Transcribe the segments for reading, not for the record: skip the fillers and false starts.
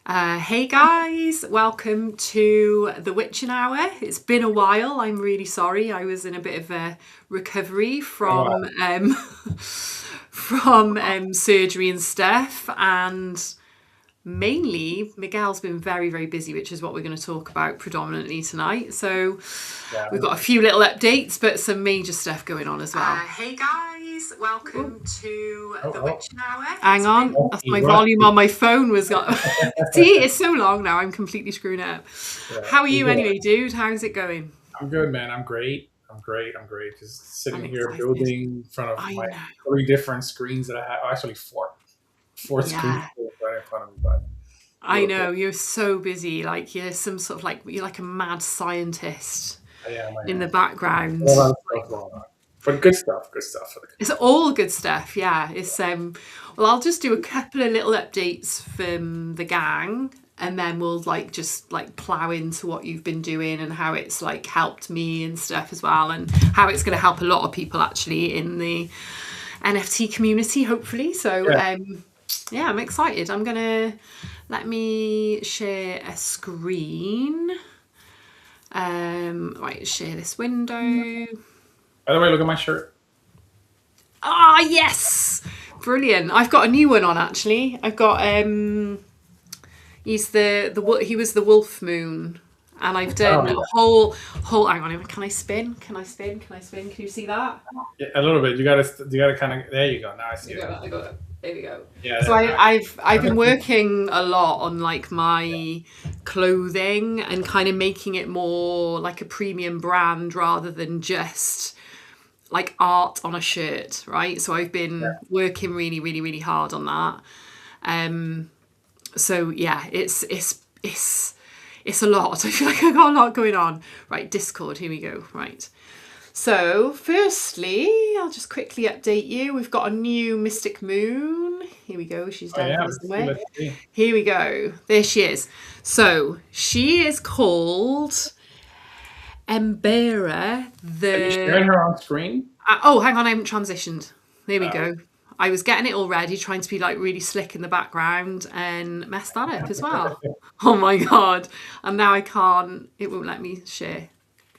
Hey guys, welcome to the Witchin Hour. It's been a while. I'm really sorry. I was in a bit of a recovery from Wow. surgery and stuff, and mainly Miguel's been very, very busy, which is what we're going to talk about predominantly tonight. So Yeah. we've got a few little updates, but some major stuff going on as well. Hey guys, welcome to Oh, the oh, Witchin Hour. Hang on, that's rusty, my volume rusty. on my phone was got. See, it's so long now. I'm completely screwing it up. Yeah. How are You're you good. anyway, dude? How's it going? I'm good, man. I'm great. I'm great. Just I'm sitting here excited. building in front of I my know. three different screens that I have. Actually, four screens Yeah. right in front of me, but a I little bit. know. You're so busy. Like you're some sort of like you're like a mad scientist I am. I in the am. A background. lot of stuff going on, but good stuff. Good stuff. It's all good stuff, yeah. It's well, I'll just do a couple of little updates from the gang, and then we'll like just like plow into what you've been doing and how it's like helped me and stuff as well, and how it's going to help a lot of people actually in the NFT community, hopefully. So Yeah. yeah, I'm excited. I'm gonna let me share a screen. Right, share this window. By the way, look at my shirt. Ah, yes, brilliant. I've got a new one on actually. I've got he's he was the Wolf Moon, and I've Oh, done a whole. Hang on, can I spin? Can I spin? Can I spin? Can you see that? yeah, a little bit. You gotta kind of. There you go. Now I see it. I got it. There we go. Yeah. So I've been working a lot on like my clothing and kind of making it more like a premium brand rather than just like art on a shirt, right? So I've been working really, really, really hard on that. So yeah, it's a lot. I feel like I got a lot going on. Right, Discord, here we go. Right. So, firstly, I'll just quickly update you. We've got a new Mystic Moon. Here we go. She's Oh down yeah. here Let's see. somewhere. Let's see. Here we go. There she is. So, she is called Embera Are you the. sharing her on screen? Oh, hang on, I haven't transitioned. There we Oh. go. I was getting it all ready, trying to be like really slick in the background and messed that up as well. Oh my God. And now I can't, it won't let me share.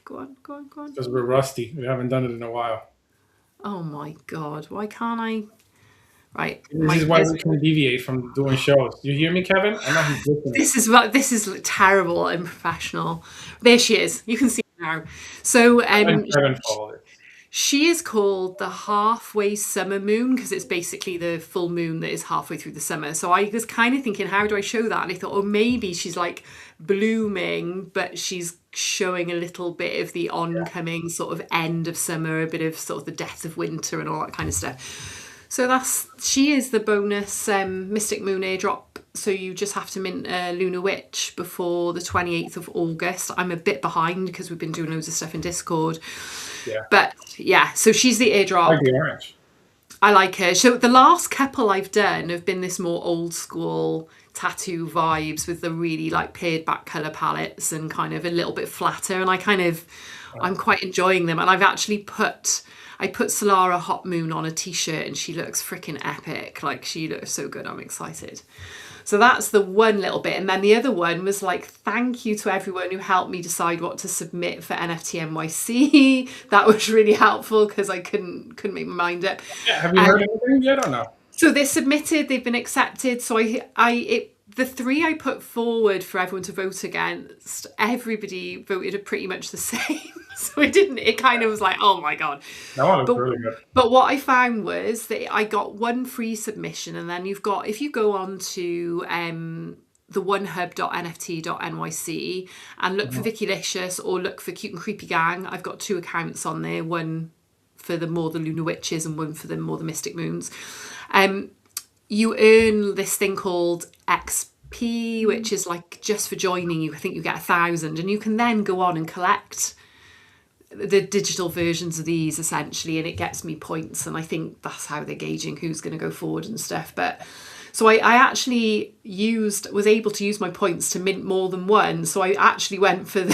Go on, go on, go on. Because we're rusty. We haven't done it in a while. Oh my God. Why can't I? Right. This is why we can deviate from doing shows. You hear me, Kevin? I know he's listening. This is terrible and professional. There she is. You can see her now. So Kevin, Kevin followed it. she is called the halfway summer moon because it's basically the full moon that is halfway through the summer. So I was kind of thinking, how do I show that? And I thought, oh, maybe she's like blooming, but she's showing a little bit of the oncoming sort of end of summer, a bit of sort of the death of winter and all that kind of stuff. So she is the bonus Mystic Moon airdrop. So you just have to mint Lunar Witch before the 28th of August. I'm a bit behind because we've been doing loads of stuff in Discord. Yeah. But yeah, so she's the I airdrop. like the orange. I like her. So the last couple I've done have been this more old school tattoo vibes with the really like pared back colour palettes and kind of a little bit flatter. And I'm quite enjoying them. And I put Solara Hot Moon on a t-shirt and she looks freaking epic. Like she looks so good. I'm excited. So that's the one little bit. And then the other one was like, thank you to everyone who helped me decide what to submit for NFT NYC. That was really helpful because I couldn't make my mind up. Yeah. Have you heard anything yet or no? So they're submitted, they've been accepted. So the three I put forward for everyone to vote against, everybody voted pretty much the same. So it kind of was like, oh my God. That one looks But really good. but what I found was that I got one free submission, and then if you go on to the onehub.nft.nyc and look for Vicky Licious or look for Cute and Creepy Gang, I've got two accounts on there, one for the Lunar Witches and one for the Mystic Moons. You earn this thing called XP, which is like just for joining you. I think you get 1,000, and you can then go on and collect the digital versions of these essentially, and it gets me points, and I think that's how they're gauging who's going to go forward and stuff. But so I actually was able to use my points to mint more than one, so I actually went for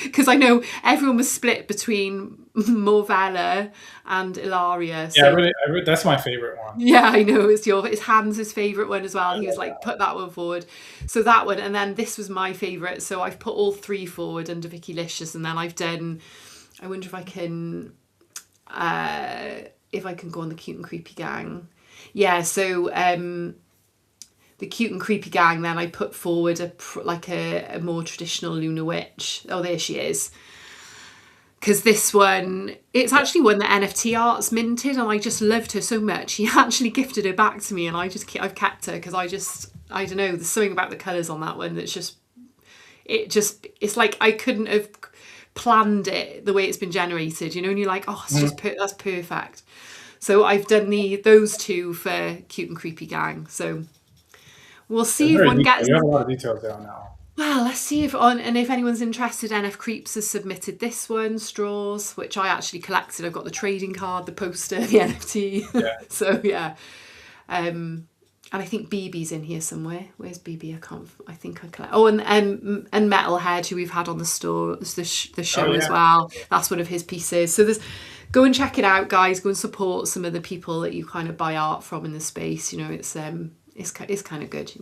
because I know everyone was split between Morvella and Ilaria. Yeah, So that's my favorite one. yeah, I know it's Hans' favourite one as well. He was like, put that one forward. So that one, and then this was my favourite. So I've put all three forward under Vicky Licious, and then I've done. I wonder if I can go on the Cute and Creepy Gang. Yeah, so the Cute and Creepy Gang. Then I put forward a more traditional Luna Witch. Oh, there she is. Because this one, it's actually one that NFT Arts minted, and I just loved her so much. He actually gifted her back to me, and I've kept her because I don't know, there's something about the colours on that one that's it's like I couldn't have planned it the way it's been generated, and you're like, oh, it's just that's perfect. So I've done those two for Cute and Creepy Gang. So we'll see if one gets. You have a lot of details there now. Well, let's see if anyone's interested. NF Creeps has submitted this one, Straws, which I actually collected. I've got the trading card, the poster, the NFT. Yeah. So yeah, and I think BB's in here somewhere. Where's BB? I think I collect. Oh, and Metalhead, who we've had on the show as well. That's one of his pieces. So go and check it out, guys. Go and support some of the people that you kind of buy art from in the space. It's kind of good.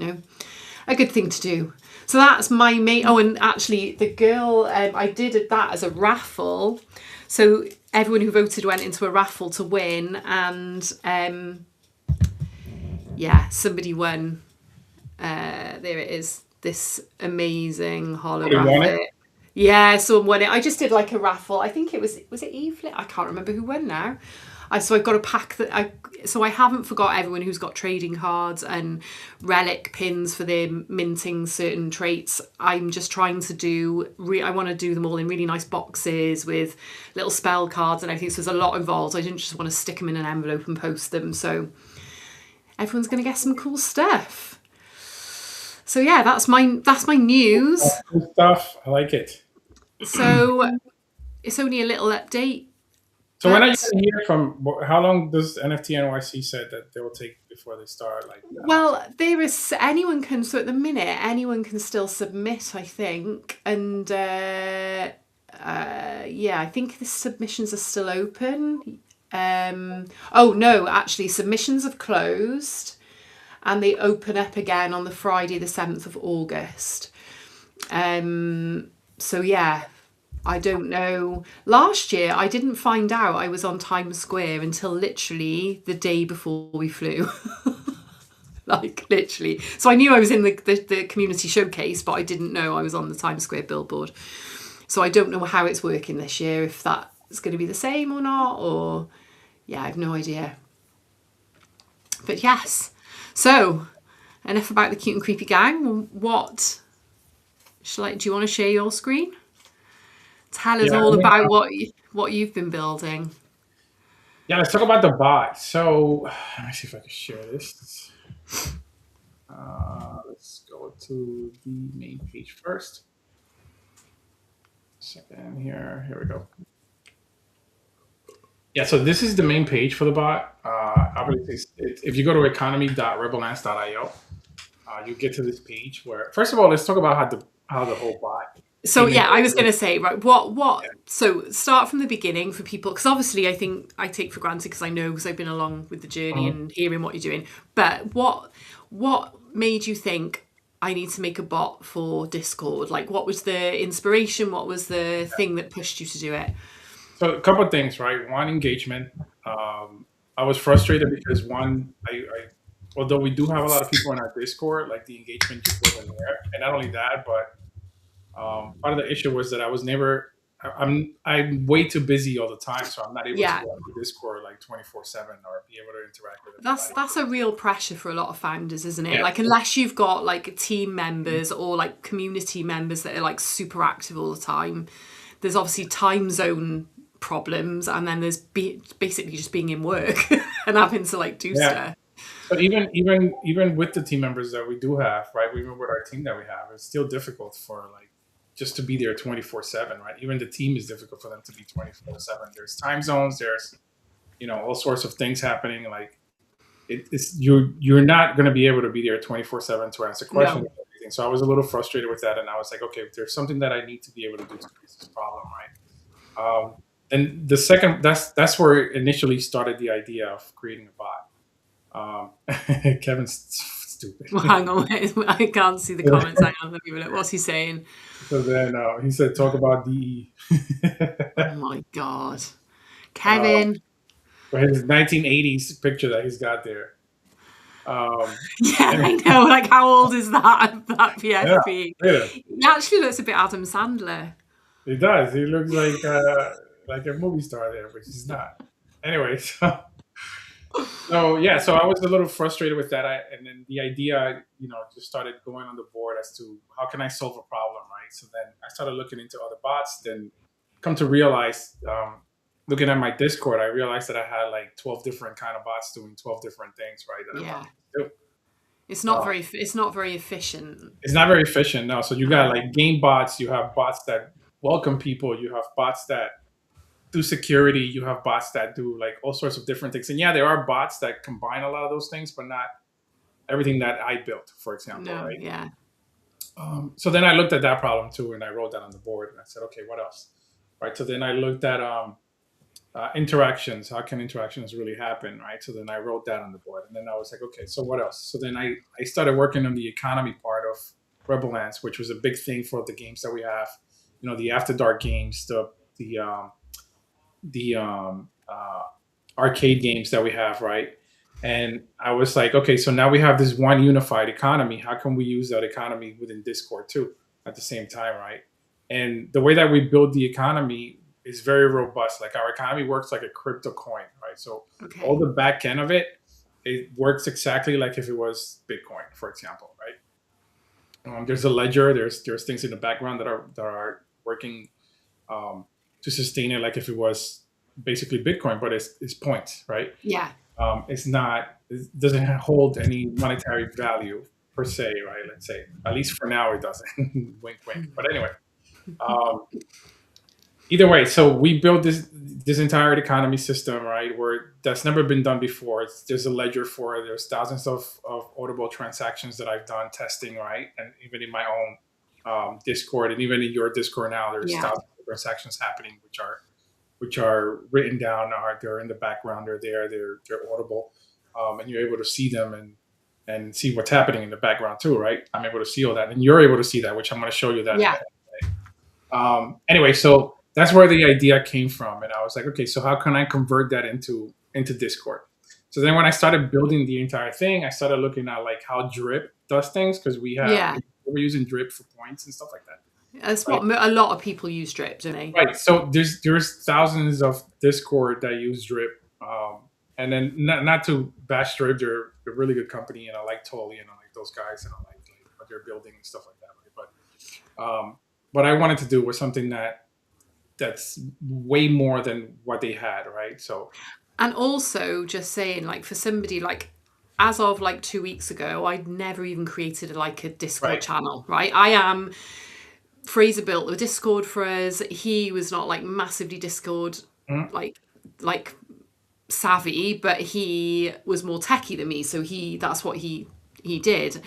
A good thing to do. So that's my main. Oh, and actually, the girl, I did that as a raffle. So everyone who voted went into a raffle to win, and somebody won. There it is. This amazing holographic. Yeah, someone won it. I just did like a raffle. I think was it Evelyn? I can't remember who won now. So I've got a pack so I haven't forgot everyone who's got trading cards and relic pins for their minting certain traits. I'm just trying to I want to do them all in really nice boxes with little spell cards and everything. So there's a lot involved. I didn't just want to stick them in an envelope and post them. So everyone's going to get some cool stuff. So yeah, that's my news. Cool stuff. I like it. So it's only a little update. So when are you going to hear from? How long does NFT NYC said that they will take before they start? Well, anyone can. So at the minute, anyone can still submit, I think, and I think the submissions are still open. Oh no, actually, submissions have closed, and they open up again on the Friday, the 7th of August. So yeah. I don't know. Last year, I didn't find out I was on Times Square until literally the day before we flew. Literally. So I knew I was in the community showcase, but I didn't know I was on the Times Square billboard. So I don't know how it's working this year, if that's going to be the same or not, or yeah, I have no idea. But yes. So, enough about the Cute and Creepy Gang. Do you want to share your screen? Tell us all about what you've been building. Yeah, let's talk about the bot. So let me see if I can share this. Let's go to the main page first. Second here. Here we go. Yeah, so this is the main page for the bot. Obviously, if you go to economy.rebelance.io, you get to this page where, first of all, let's talk about how the whole bot. So yeah, I was going to say, right, so start from the beginning for people, because obviously I think I take for granted because I've been along with the journey and hearing what you're doing, but what made you think I need to make a bot for Discord? Like, what was the inspiration? What was the thing that pushed you to do it? So a couple of things, right? One, engagement. I was frustrated because although we do have a lot of people in our Discord, like the engagement just wasn't there. And not only that, but part of the issue was that I'm way too busy all the time, so I'm not able to go to Discord like 24/7 or be able to interact with everybody. That's a real pressure for a lot of founders, isn't it? Yeah. Like, unless you've got like team members or like community members that are like super active all the time, there's obviously time zone problems, and then there's basically just being in work and having to like do stuff. But even with the team members that we do have, right? Even with our team that we have, it's still difficult for like just to be there 24/7, right? Even the team is difficult for them to be 24/7. There's time zones. There's all sorts of things happening. Like you're not going to be able to be there 24/7 to answer questions and everything. So I was a little frustrated with that, and I was like, okay, there's something that I need to be able to do to fix this problem, right? And the second, that's where it initially started the idea of creating a bot. Kevin's stupid. Well, hang on, wait, I can't see the comments. Hang on, let me look. What's he saying? So then he said, talk about DE. Oh my god, uh, Kevin. for his 1980s picture that he's got there. Yeah, And, I know. Like, how old is that yeah, PSP? yeah, He actually looks a bit Adam Sandler. he does. He looks like a movie star there, but he's not. Anyway, so yeah, so I was a little frustrated with that, and then the idea, just started going on the board as to how can I solve a problem, right? So then I started looking into other bots. Then come to realize, looking at my Discord, I realized that I had like 12 different kind of bots doing 12 different things, right? That I Yeah, wanted to do. it's not Uh, very. It's not very efficient. it's not very efficient, no. So you got No. like game bots, you have bots that welcome people, you have bots that do security, you have bots that do like all sorts of different things. And yeah, there are bots that combine a lot of those things, but not everything that I built, for example, No. right? Yeah. So then I looked at that problem too, and I wrote that on the board, and I said, okay, what else, right? So then I looked at interactions. How can interactions really happen, right? So then I wrote that on the board, and then I was like, okay, so what else? So then I started working on the economy part of Rebel Ants, which was a big thing for the games that we have. The After Dark games, the arcade games that we have, right? And I was like, okay, so now we have this one unified economy. How can we use that economy within Discord too at the same time, right? And the way that we build the economy is very robust. Like our economy works like a crypto coin, right? So all Okay. the back end of it, it works exactly like if it was Bitcoin, for example, right? There's a ledger. There's things in the background that are working to sustain it, like if it was basically Bitcoin, but it's points, right? Yeah. It's not. It doesn't hold any monetary value per se, right? Let's say, at least for now, it doesn't. Wink, wink. But anyway, um, either way, so we built this entire economy system, right? Where that's never been done before. There's a ledger for it. There's thousands of audible transactions that I've done testing, right? And even in my own Discord, and even in your Discord now, there's Yeah. thousands of transactions happening, which are written down. They're in the background. They're there. They're audible, and you're able to see them and see what's happening in the background too, right? I'm able to see all that, and you're able to see that, which I'm going to show you that in a Yeah. minute. Anyway, so that's where the idea came from, and I was like, okay, so how can I convert that into Discord? So then when I started building the entire thing, I started looking at like how Drip does things, because Yeah. we're using Drip for points and stuff like that, That's right? what a lot of people use drip, don't they? Right. So there's thousands of Discord that use Drip, and then not to bash Drip, they're a really good company, and I like Tolly and I like those guys, and I like what they're building and stuff like that, right? But what I wanted to do was something that's way more than what they had, right? So And also, just saying, like, for somebody like, as of like 2 weeks ago, I'd never even created like a Discord right. channel, right? Fraser built the Discord for us. He was not like massively Discord Mhm. like savvy, but he was more techie than me, so that's what he did.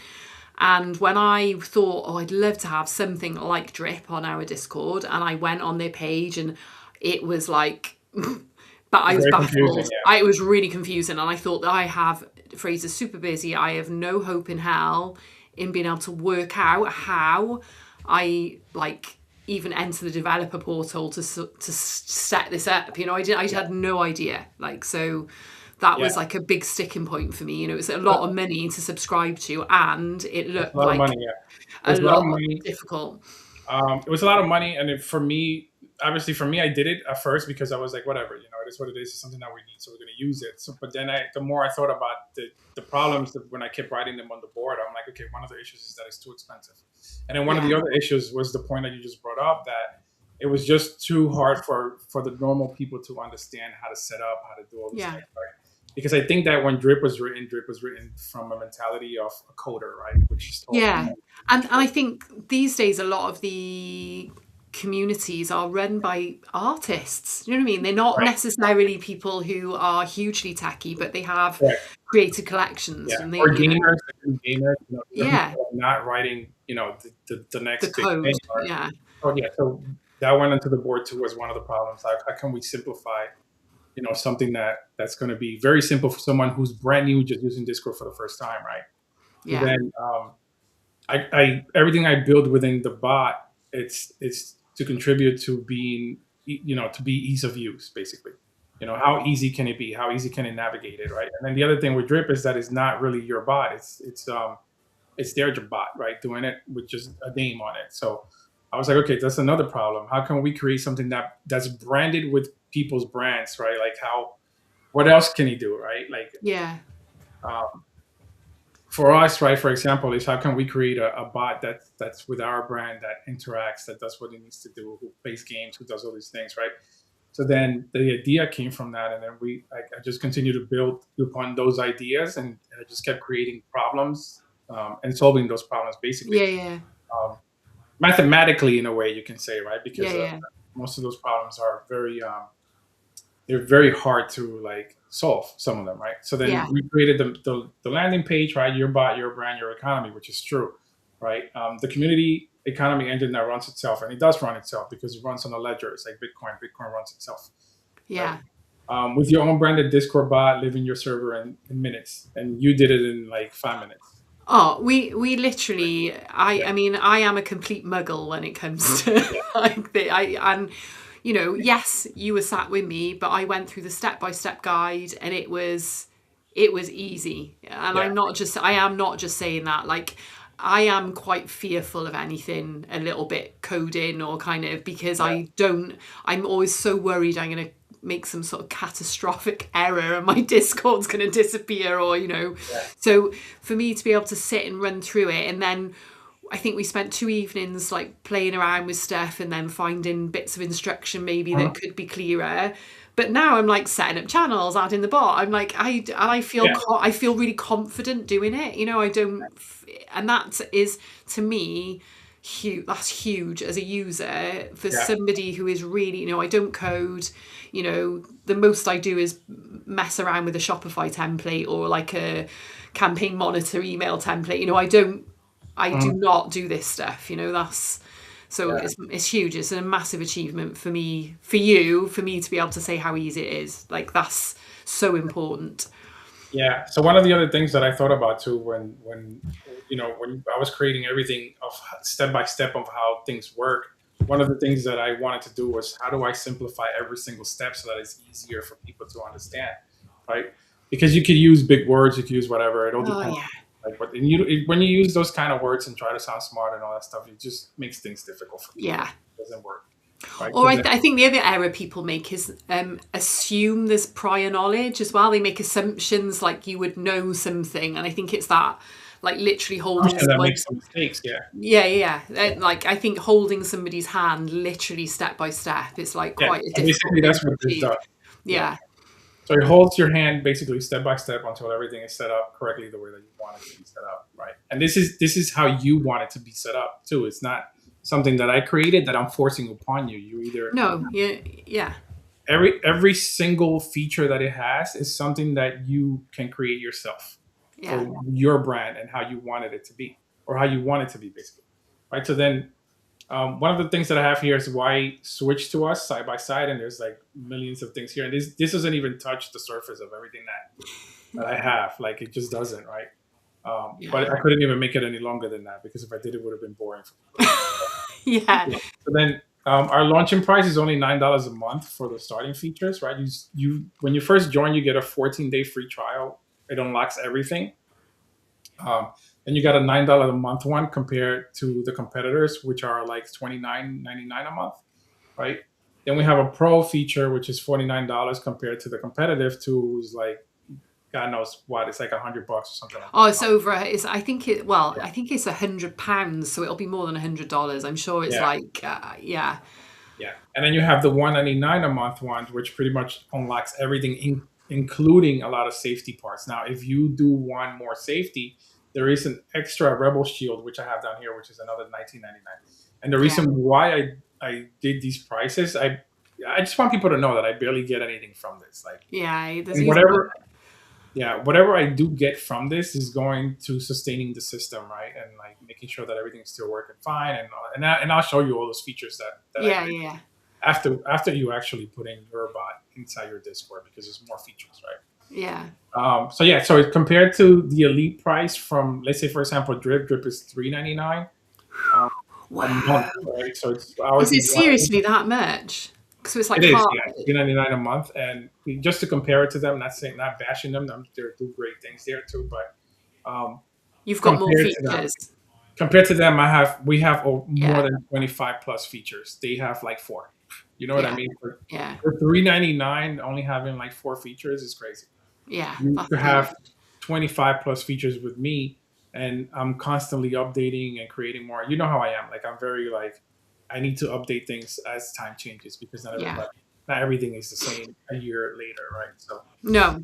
And when I thought, oh, I'd love to have something like Drip on our Discord, and I went on their page, and it was like, but I It's was very confusing. baffled. It was really confusing, and I thought that Fraser's super busy. I have no hope in hell in being able to work out how I like even enter the developer portal to set this up. I had no idea. Like, so that Yeah, was like a big sticking point for me. It's a lot of money to subscribe to, and it it's a looked lot of like money. Yeah, it a was a lot of lot money. difficult. It was a lot of money, and for me, obviously, for me, I did it at first because I was like, whatever, it is what it is. It's something that we need, so we're going to use it. So, but then, the more I thought about the problems, that when I kept writing them on the board, I'm like, okay, one of the issues is that it's too expensive, and then one of Yeah, the other issues was the point that you just brought up, that it was just too hard for the normal people to understand how to set up, how to do all these yeah, things, right? Because I think that when Drip was written from a mentality of a coder, right, which is totally yeah. And I think these days a lot of the communities are run by artists. You know what I mean? They're not Right. necessarily people who are hugely techy, but they have Correct. created Yeah. collections and they, Or gamers, gamers, these are people yeah, that are not writing, the the next big code. thing. Or, Yeah. oh yeah, so that went into the board too as one of the problems. Like, how can we simplify, something that's going to be very simple for someone who's brand new, just using Discord for the first time, right? So Yeah. then, I everything I build within the bot, it's to contribute to being, to be ease of use, basically. How easy can it be? How easy can it navigate it, right? And then the other thing with Drip is that it's not really your bot. It's their bot, right? Doing it with just a name on it. So I was like, okay, that's another problem. How can we create something that's branded with people's brands, right? Like, what else can he do, right? Like, Yeah. um, for us, right, for example, is how can we create a bot that's with our brand, that interacts, that does what it needs to do, who plays games, who does all these things, right? So then the idea came from that, and then I just continued to build upon those ideas, and I just kept creating problems, and solving those problems, basically, Yeah. Yeah. um, mathematically, in a way, you can say, right? Yeah. Because Yeah. most of those problems are they're very hard to, like, solve, some of them, right? So then Yeah. we created the landing page, right? Your bot, your brand, your economy, which is true, right? The community economy engine that runs itself, and it does run itself because it runs on a ledger. It's like Bitcoin runs itself, right? Yeah. With your own branded Discord bot, live in your server in minutes, and you did it in like 5 minutes. Oh, we literally. Yeah, I mean, I am a complete muggle when it comes to yeah, like and yes, you were sat with me, but I went through the step by step guide, and it was easy. And yeah, I am not just saying that. Like, I am quite fearful of anything a little bit coding or kind of, because yeah, I'm always so worried I'm going to make some sort of catastrophic error and my Discord's going to disappear, or yeah, so for me to be able to sit and run through it, and then I think we spent 2 evenings like playing around with stuff and then finding bits of instruction maybe that uh-huh, could be clearer. But now I'm like setting up channels, adding the bot. I'm like, I feel yeah, I feel really confident doing it. I don't, and that is, to me, huge. That's huge as a user for yeah, somebody who is really, I don't code. The most I do is mess around with a Shopify template or like a campaign monitor email template. I uh-huh, do not do this stuff. That's, so yeah. it's huge. It's a massive achievement for me, for you, for me to be able to say how easy it is. Like, that's so important. Yeah. So one of the other things that I thought about too, when I was creating everything of step by step of how things work, one of the things that I wanted to do was, how do I simplify every single step so that it's easier for people to understand, right? Because you could use big words, you could use whatever. It all Oh depends. yeah, Like, when you use those kind of words and try to sound smart and all that stuff, it just makes things difficult for people. yeah. It doesn't work, right? Or So then, I think the other error people make is assume there's prior knowledge as well. They make assumptions like you would know something, and I think it's that, like, literally holding that someone. makes some mistakes. Yeah. Yeah, yeah. Yeah. Like, I think holding somebody's hand literally step by step is like Yeah. quite a So difficult basically, thing that's to what this achieve. does. Yeah. Yeah, So it holds your hand basically step by step until everything is set up correctly the way that you want it to be set up, right? And this is how you want it to be set up too. It's not something that I created that I'm forcing upon you. You either no, yeah, yeah, every single feature that it has is something that you can create yourself yeah, for your brand and how you wanted it to be, or how you want it to be, basically, right? So then, one of the things that I have here is why switch to us side by side, and there's like millions of things here, and this doesn't even touch the surface of everything that I have. Like, it just doesn't, right? But yeah, I couldn't even make it any longer than that, because if I did, it would have been boring for people. yeah. Yeah. So then, our launching price is only $9 a month for the starting features, right? You when you first join, you get a 14-day free trial. It unlocks everything. And you got a $9 a month one compared to the competitors, which are like $29.99 a month, right? Then we have a pro feature, which is $49 compared to the competitive two, who's like, God knows what, it's like $100 or something like Oh, that. it's over. It's, I think it. Well, Yeah, I think it's £100, so it'll be more than $100. I'm sure it's yeah, like, yeah, yeah. And then you have the 199 a month one, which pretty much unlocks everything, including a lot of safety parts. Now, if you do want more safety, there is an extra Rebel Shield, which I have down here, which is another 19.99. And the yeah, reason why I I did these prices, I just want people to know that I barely get anything from this. Like, Yeah, there's and even whatever, yeah, whatever I do get from this is going to sustaining the system, right, and like making sure that everything's still working fine, and I'll show you all those features that I yeah, did yeah, after you actually put in your bot inside your Discord because there's more features, right? yeah. So yeah, so compared to the elite price from, let's say for example, Drip is $3.99 um, a month, Wow. right? So it's Is ours it is one. seriously that much? So it's like It is, half. yeah, $3.99 a month, and just to compare it to them, not bashing them, they do great things there too, but You've got more compared to them, features. we have more Yeah, than 25 plus features. They have like four. You know what I yeah, mean? yeah, For $3.99, only having like four features is crazy. yeah. You That's could huge. have 25 plus features with me, and I'm constantly updating and creating more. You know how I am. Like, I'm very like, I need to update things as time changes because Yeah. not everything is the same a year later, right? So No.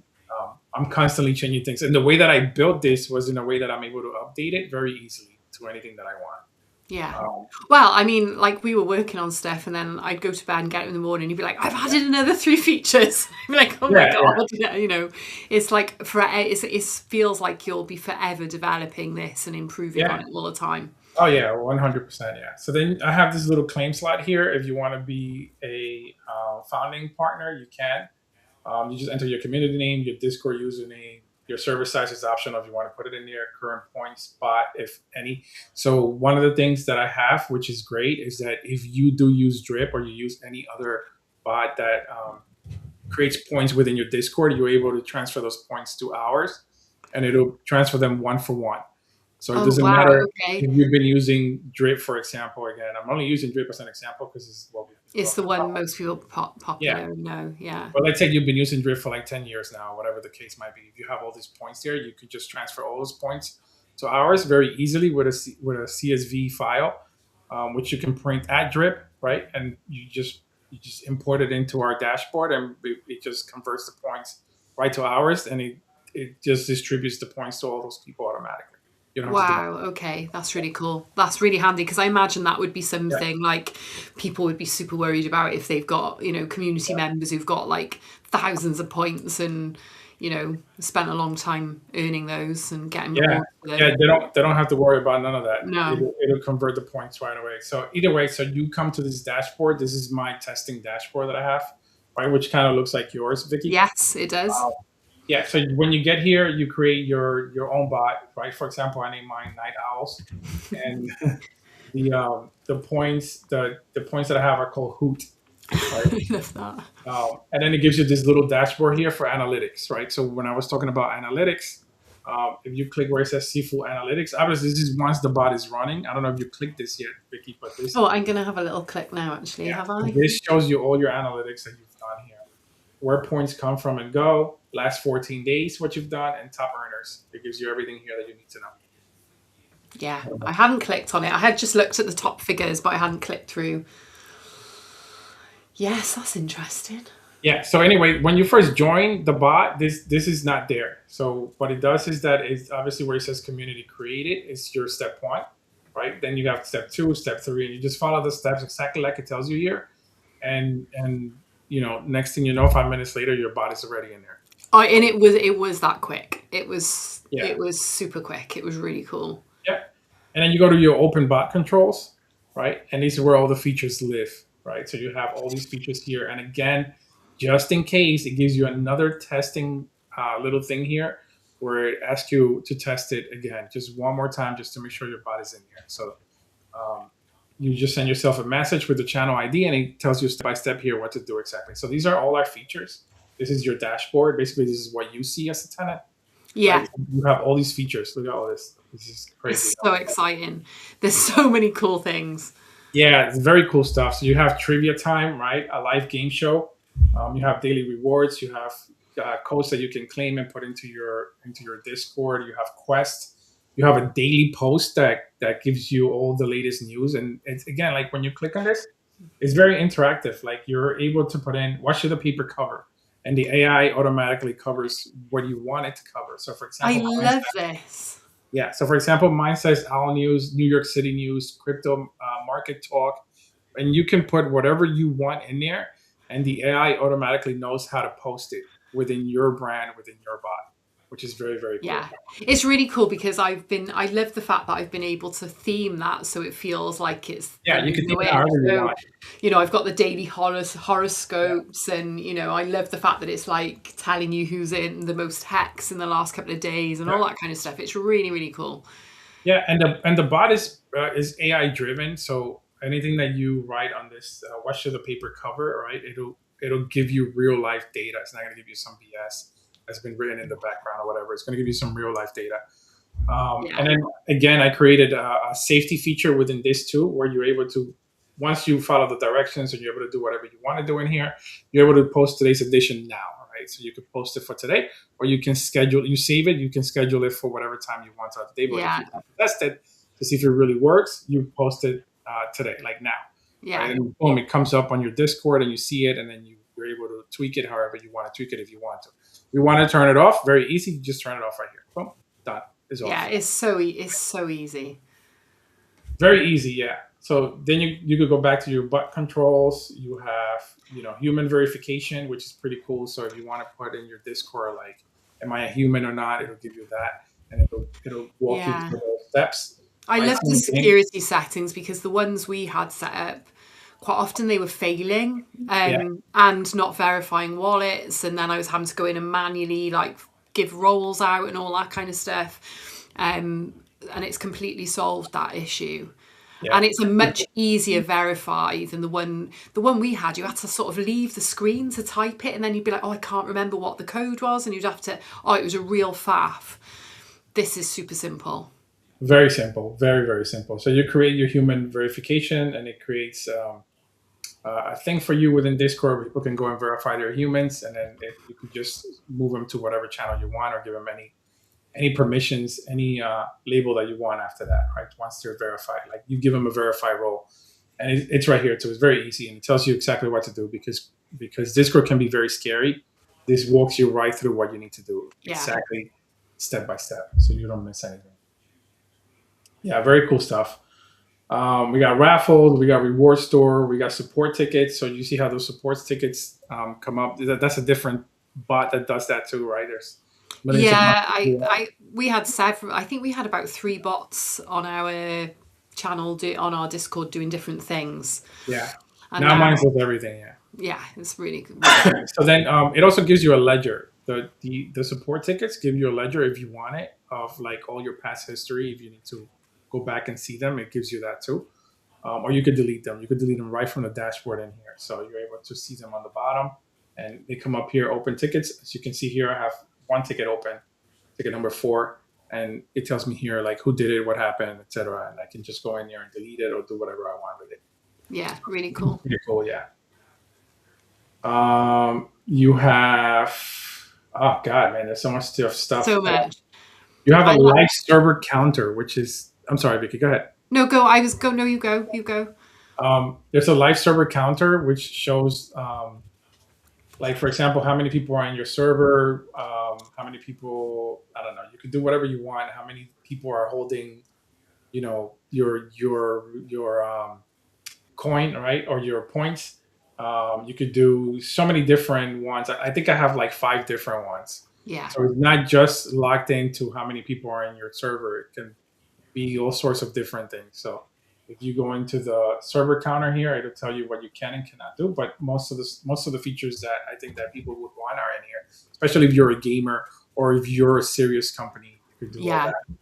I'm constantly changing things, and the way that I built this was in a way that I'm able to update it very easily to anything that I want. Yeah. Um, Well, I mean, like we were working on stuff, and then I'd go to bed and get up in the morning. You'd be like, "I've yeah, added another three features." I'd be like, "Oh my yeah, yeah, god!" Yeah, it's like it feels like you'll be forever developing this and improving on yeah. it all the time. Oh yeah, 100%. Yeah. So then I have this little claim slot here. If you want to be a founding partner, you can. You just enter your community name, your Discord username, your server size is optional if you want to put it in there, current point spot, if any. So one of the things that I have, which is great, is that if you do use Drip or you use any other bot that creates points within your Discord, you're able to transfer those points to ours, and it'll transfer them one for one. So it Oh doesn't wow. matter Okay. if you've been using Drip, for example. Again, I'm only using Drip as an example because this is what we've been It's talking the one about. most people Yeah. popular know. Yeah. But let's say you've been using Drift for like 10 years now, whatever the case might be. If you have all these points there, you could just transfer all those points to ours very easily with with a CSV file, which you can print at Drip, right? And you just import it into our dashboard, and it just converts the points right to ours, and it just distributes the points to all those people automatically. You don't have to do Wow, okay, that's really cool. That's really handy because I imagine that would be yeah, something like people would be super worried about if they've got, community yeah. members who've got like thousands of points and, spent a long time earning those and getting Yeah, rewards for yeah, them. they don't have to worry about none of that. No. It'll convert the points right away. So either way, so you come to this dashboard. This is my testing dashboard that I have, right, which kind of looks like yours, Vicky. Yes, it does. Um, yeah. So when you get here, you create your own bot, right? For example, I name mine Night Owls, and the points the points that I have are called Hoot, right? I love that. And then it gives you this little dashboard here for analytics, right? So when I was talking about analytics, if you click where it says Seafood Analytics, obviously this is once the bot is running. I don't know if you clicked this yet, Vicky, but Oh, I'm going to have a little click now, actually. yeah, Have so I? this shows you all your analytics that you've done here, where points come from and go, last 14 days, what you've done, and top earners. It gives you everything here that you need to Yeah, know. I hadn't clicked on it. I had just looked at the top figures, but I hadn't clicked through. Yes, that's interesting. Yeah. So anyway, when you first join the bot, this is not there. So what it does is that it's obviously where it says community created is your step one, right? Then you have step two, step three, and you just follow the steps exactly like it tells you here. And next thing you know, 5 minutes later, your bot is already in there. Oh, and it was that quick. It was Yeah. it was super quick. It was really cool. Yeah. And then you go to your open bot controls, right? And these are where all the features live, right? So you have all these features here. And again, just in case, it gives you another testing little thing here where it asks you to test it again, just one more time, just to make sure your bot is in here. So um, you just send yourself a message with the channel ID, and it tells you step by step here what to do exactly. So these are all our features. This is your dashboard. Basically, this is what you see as a tenant, Yeah, right? You have all these features. Look at all this. This is crazy. it's so exciting. There's so many cool things. Yeah, it's very cool stuff. So you have trivia time, right? A live game show. You have daily rewards. You have codes that you can claim and put into your Discord. You have quests. You have a daily post that gives you all the latest news. And it's again like when you click on this, it's very interactive. Like you're able to put in what should the paper cover, and the AI automatically covers what you want it to cover. So for I example, love this. yeah. So, for example, mine says Owl News, New York City News, crypto market talk, and you can put whatever you want in there, and the AI automatically knows how to post it within your brand, within your bot, which is very, very cool. Yeah. It's really cool because I love the fact that I've been able to theme that so it feels like it's the Yeah, you can new think it it. however you So, want. I've got the daily Yeah, horoscopes and, I love the fact that it's like telling you who's in the most hex in the last couple of days and yeah. all that kind of stuff. It's really, really cool. Yeah, and the bot is AI driven. So anything that you write on this, what should the paper cover, right? It'll give you real life data. It's not going to give you some BS that's been written in the background or whatever. It's going to give you some real life data. Yeah. And then again, I created a safety feature within this too, where you're able to, once you follow the directions and you're able to do whatever you want to do in here, you're able to post today's edition now, right? So you could post it for today, or you can schedule, you save it, you can schedule it for whatever time you want throughout the day. But if Yeah. you want to test it to see if it really works, you post it today, like now, right? Yeah. And boom, it comes up on your Discord and you see it, and then you're able to tweak it however you want to tweak it if you want to. You want to turn it off, very easy, you just turn it off right here. Boom, done. Is Yeah. off. It's so easy. Very easy, yeah. So then you could go back to your butt controls. You have human verification, which is pretty cool. So if you want to put in your Discord like, am I a human or not? It'll give you that, and it'll walk you Yeah. through those steps. I Right? love the Same thing. security settings because the ones we had set up, quite often they were failing Yeah, and not verifying wallets. And then I was having to go in and manually like give roles out and all that kind of stuff. And it's completely solved that issue. yeah. And it's a much easier verify than the one we had. You had to sort of leave the screen to type it, and then you'd be like, "Oh, I can't remember what the code was," and you'd have to. Oh, it was a real faff. This is super simple. Very simple, very very simple. So you create your human verification, and it creates a thing for you within Discord where people can go and verify they're humans, and then you could just move them to whatever channel you want or give them any permissions, any label that you want after that, right? Once they're verified, like you give them a verify role, and it's right here too. It's very easy, and it tells you exactly what to do because Discord can be very scary. This walks you right through what you need to do Yeah. exactly step by step, so you don't miss anything. Yeah, very cool stuff. We got raffles, we got reward store, we got support tickets. So you see how those support tickets come up. That's a different bot that does that too, right? There's millions of bots Yeah, that do that. we had several. I think we had about three bots on our channel on our Discord doing different things. Yeah. And Now now, mine's with everything. Yeah. yeah, it's really good. So then it also gives you a ledger. The support tickets give you a ledger if you want it of like all your past history. If you need to go back and see them, it gives you that too. Or you could delete them. You could delete them right from the dashboard in here. So you're able to see them on the bottom, and they come up here. Open tickets. As you can see here, I have one ticket open, ticket number 4, and it tells me here like who did it, what happened, etc. And I can just go in here and delete it or do whatever I want with it. Yeah, really cool. Pretty cool, yeah. You have oh god, man, there's so much stuff. So much. You have a I have, live server counter, which is I'm sorry, Vicky, go ahead. no, go. I was go. No, you go. You go. There's a live server counter which shows, like for example, how many people are in your server, how many people. I don't know. You can do whatever you want. How many people are holding, your coin, right, or your points. You could do so many different ones. I think I have like 5 different ones. Yeah. So it's not just locked into how many people are in your server. It can be all sorts of different things. So if you go into the server counter here, it'll tell you what you can and cannot do. But most of the features that I think that people would want are in here, especially if you're a gamer or if you're a serious company. You could do all Yeah. that.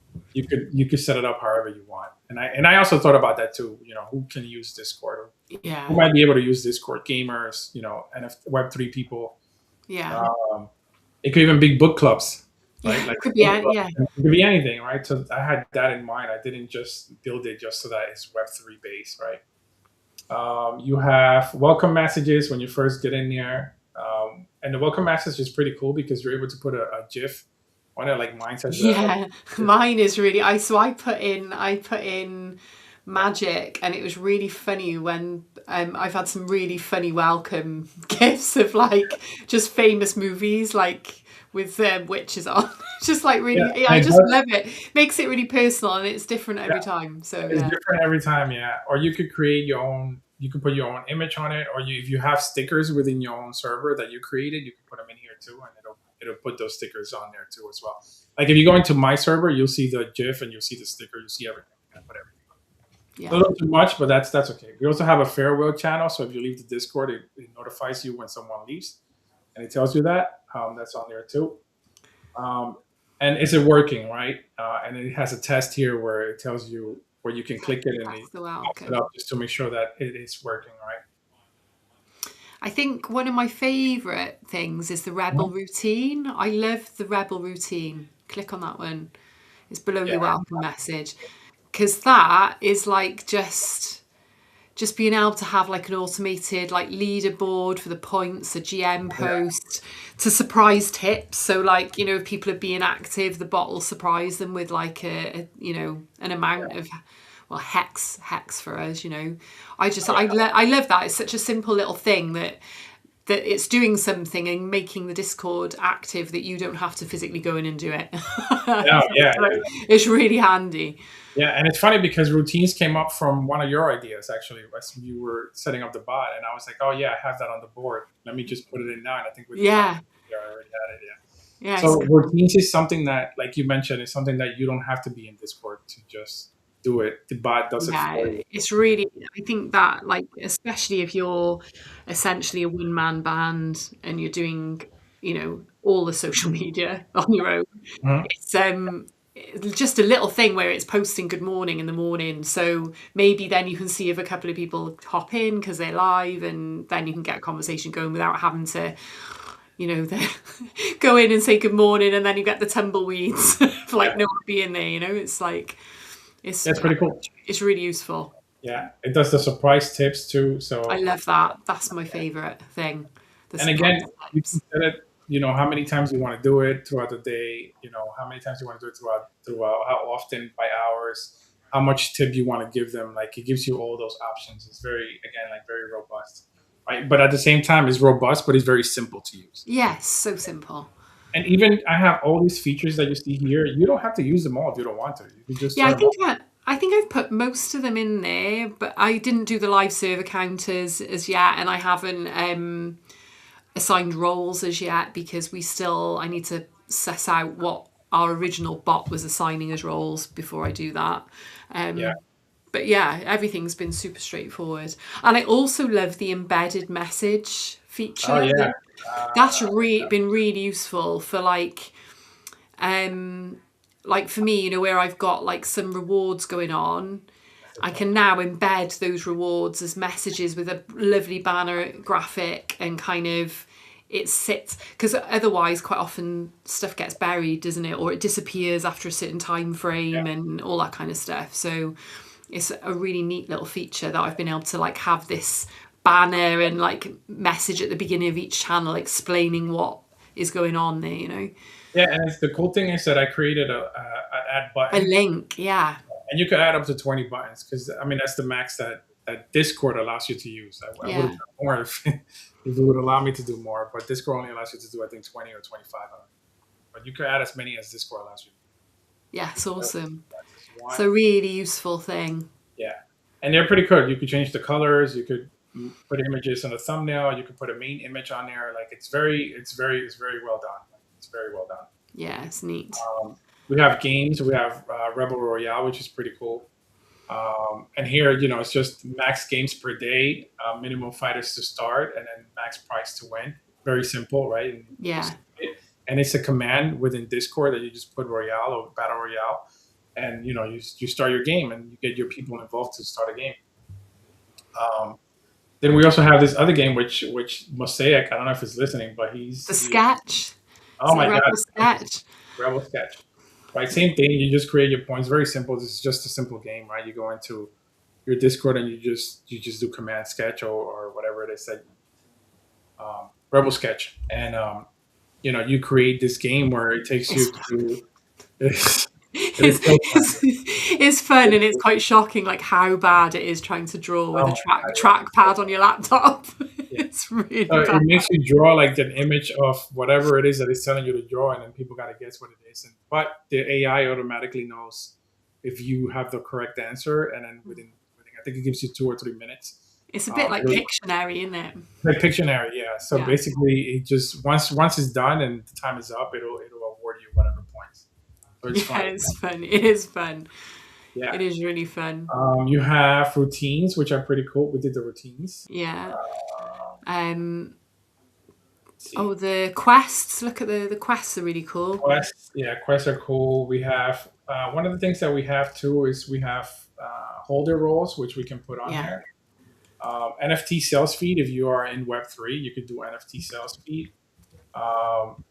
You could set it up however you want. And I also thought about that too. Who can use Discord? Who Yeah. might be able to use Discord? Gamers, and if Web3 people. Yeah. Um, it could even be book clubs, right? Yeah. Like Could be. book club. Yeah. It could be anything, right? So I had that in mind. I didn't just build it just so that it's Web3 based, right? You have welcome messages when you first get in there. And the welcome message is pretty cool because you're able to put a GIF on it, like mine says. Yeah. Mine is really. I put in magic, and it was really funny when I've had some really funny welcome gifts of like just famous movies like with witches on. Just like really, Yeah, yeah, I and it just does. love it. Makes it really personal and it's different every time. So It's yeah. different every time, yeah. Or you could create your own, you can put your own image on it, or if you have stickers within your own server that you created, you can put them in here too, and it'll put those stickers on there too as well. Like if you go into my server, you'll see the GIF and you'll see the sticker, you'll see everything. You can put everything. A Yeah. little too much, but that's okay. We also have a farewell channel, so if you leave the Discord, it notifies you when someone leaves, and it tells you that. That's on there too. Um, and is it working right? And it has a test here where it tells you where you can click it and That's it the pops it welcome. up just to make sure that it is working right. I think one of my favourite things is the rebel Mhm. routine. I love the rebel routine. Click on that one. It's below Yeah, your welcome message. Because that is like just being able to have like an automated like leaderboard for the points, a GM yeah, post to surprise tips. So like, you know, if people are being active, the bot will surprise them with like you know, an yeah, amount of well hex for us, you know. yeah. I love that. It's such a simple little thing that it's doing something and making the Discord active that you don't have to physically go in and do it. Yeah, yeah, So yeah. it's really handy. Yeah, and it's funny because routines came up from one of your ideas actually, as you were setting up the bot, and I was like, oh yeah, I have that on the board. Let me just put it in now, and I think within Yeah. yeah, I already had it. Yeah. Yeah, it's So routines is something that, like you mentioned, is something that you don't have to be in Discord to just do it. The bot does it yeah, for you. it's really, I think that, like, especially if you're essentially a one man band and you're doing, you know, all the social media on your own, Mhm. it's just a little thing where it's posting good morning in the morning. So maybe then you can see if a couple of people hop in because they're live, and then you can get a conversation going without having to, you know, go in and say good morning, and then you get the tumbleweeds for Yeah, like no one being there. You know, it's like it's that's pretty cool. it's really useful. Yeah, it does the surprise tips too. I So, love that. That's my favorite thing. The and surprise again, you can types. set it. You know how many times you want to do it throughout the day. You know how many times you want to do it throughout how often by hours. How much tip you want to give them. Like it gives you all those options. It's very again like very robust, right? But at the same time, it's robust, but it's very simple to use. Yes, so simple. And even I have all these features that you see here. You don't have to use them all if you don't want to. You can just Yeah, turn them on. I think I've put most of them in there, but I didn't do the live server counters as yet, and I haven't assigned roles as yet because I need to suss out what our original bot was assigning as roles before I do that. Yeah. But yeah, everything's been super straightforward. And I also love the embedded message Oh feature. yeah. That's been really useful for um like for me, you know, where I've got like some rewards going on, That's the I point. can now embed those rewards as messages with a lovely banner graphic and kind of it sits because otherwise quite often stuff gets buried, doesn't it? Or it disappears after a certain time Yeah. frame and all that kind of stuff. So it's a really neat little feature that I've been able to like have this banner and like message at the beginning of each channel explaining what is going on there, you know. Yeah, and it's the cool thing is that I created an add A button, link, yeah. and you could add up to 20 buttons because I mean that's the max that Discord allows you to use. I would have Yeah. done more if if it would allow me to do more, but Discord only allows you to do I think 20 or 25. But you could add as many as Discord allows you. Yeah, it's awesome. That's as you It's want. a really useful thing. Yeah, and they're pretty good. You could change the colors. You could put images in the thumbnail. You could put a main image on there. Like it's very well done. It's very well done. Yeah, it's neat. We have games. We have Rebel Royale, which is pretty cool. And here, you know, it's just max games per day, minimum fighters to start, and then max price to win. Very simple, right? And you Yeah. just and it's a command within Discord that you just put Royale or Battle Royale, and you know, you start your game and you get your people involved to start a game. Um, then we also have this other game, which Mosaic. I don't know if he's listening, but The he. sketch. Oh Is it my God, Rebel Sketch? Rebel Sketch. Right, same thing. You just create your points. Very simple. This is just a simple game, right? You go into your Discord and you just do command sketch or whatever it is that Rebel Sketch, and you know you create this game where it takes It's you to. It's, it is it's, so fun. it's fun and it's quite shocking like how bad it is trying to draw with Oh a my God, trackpad on your laptop. yeah. It's really So it bad. makes you draw like an image of whatever it is that it's telling you to draw, and then people gotta guess what it is. But the AI automatically knows if you have the correct answer, and then within I think it gives you 2 or 3 minutes, It's a bit like Pictionary, isn't it? Like Pictionary, yeah. So Yeah. basically, it just once it's done and the time is up, it'll award you whatever points. So it's Yeah, fun. it's fun. It is fun. Yeah. It is really fun. You have routines, which are pretty cool. We did the routines. Yeah. Uh, Um. let's Oh, see. the quests. Look at the quests are really cool. Quests, yeah, quests are cool. We have one of the things that we have too is we have holder roles, which we can put on Yeah. here. NFT sales feed. If you are in Web3, you could do NFT sales feed. Um,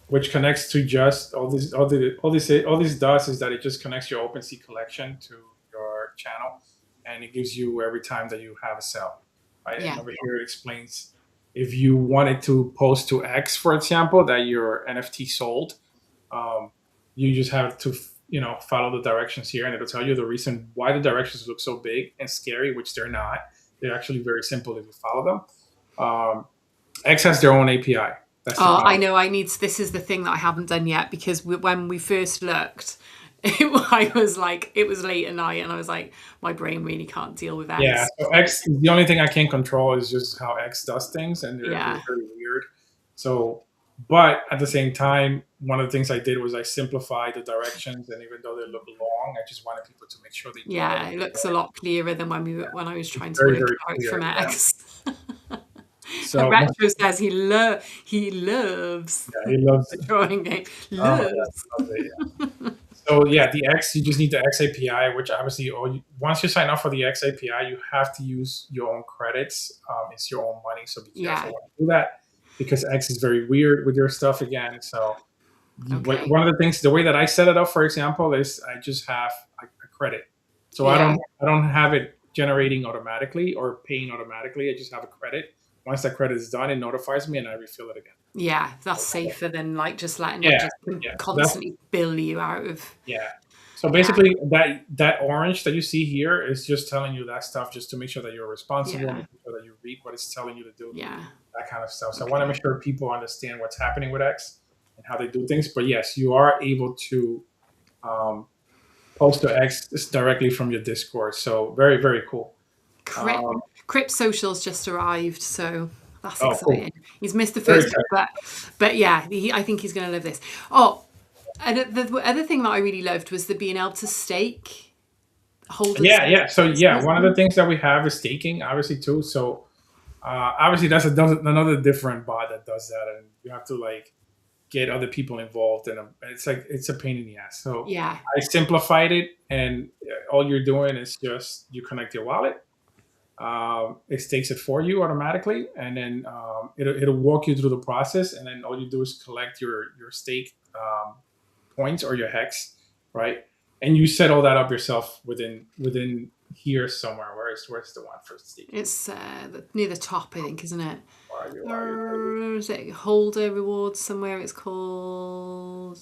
which connects to just all this does is that it just connects your OpenSea collection to your channel, and it gives you every time that you have a sale, right? And Yeah. over here it explains if you wanted to post to X, for example, that your NFT sold, um, you just have to follow the directions here, and it'll tell you the reason why the directions look so big and scary, which they're not. They're actually very simple if you follow them. X has their own API. That's the Oh, thing. I know. This is the thing that I haven't done yet because when we first looked, I was like, it was late at night, and I was like, my brain really can't deal with Yeah, X. so X, the only thing I can't control is just how X does things, and they're Yeah. very weird. So, but at the same time, one of the things I did was I simplified the directions, and even though they look long, I just wanted people to make sure they do all of Yeah, it. it looks a lot clearer than when I was It's trying to very, work very it out clear. from Yeah. X. So, Retro says he loves yeah, he loves. the drawing game. Oh my god, Loves. he loves it. So yeah, the X, you just need the X API, which obviously once you sign up for the X API, you have to use your own credits. It's your own money, so be careful Yeah. when you do that because X is very weird with your stuff again. So Okay. one of the things, the way that I set it up, for example, is I just have a credit. So Yeah. I don't have it generating automatically or paying automatically. I just have a credit. Once that credit is done, it notifies me and I refill it again. Yeah, that's safer than like just letting it Yeah, just yeah. So that's constantly bill you out of. yeah. So Yeah. basically, that orange that you see here is just telling you that stuff, just to make sure that you're responsible, Yeah. making sure that you read what it's telling you to do, Yeah. that kind of stuff. So I want to Okay. make sure people understand what's happening with X and how they do things. But yes, you are able to um, post to X directly from your Discord. So very, very cool. Crypt, Um, Crypt Social's just arrived, so that's oh, cool. exciting. He's missed the Very first bit, exciting. but yeah, I think he's going to love this. Oh, and the other thing that I really loved was the being able to stake holders. Yeah, yeah. So yeah, one of the things that we have is staking, obviously too. So obviously that's another different bot that does that, and you have to like get other people involved, and it's a pain in the ass. So Yeah. I simplified it, and all you're doing is just you connect your wallet. It stakes it for you automatically, and then it'll walk you through the process, and then all you do is collect your stake points or your hex, right? And you set all that up yourself within here somewhere. Where's the one for stake? It's near the top, I think, isn't it? Where are you? Where are you? Is it holder rewards somewhere? It's called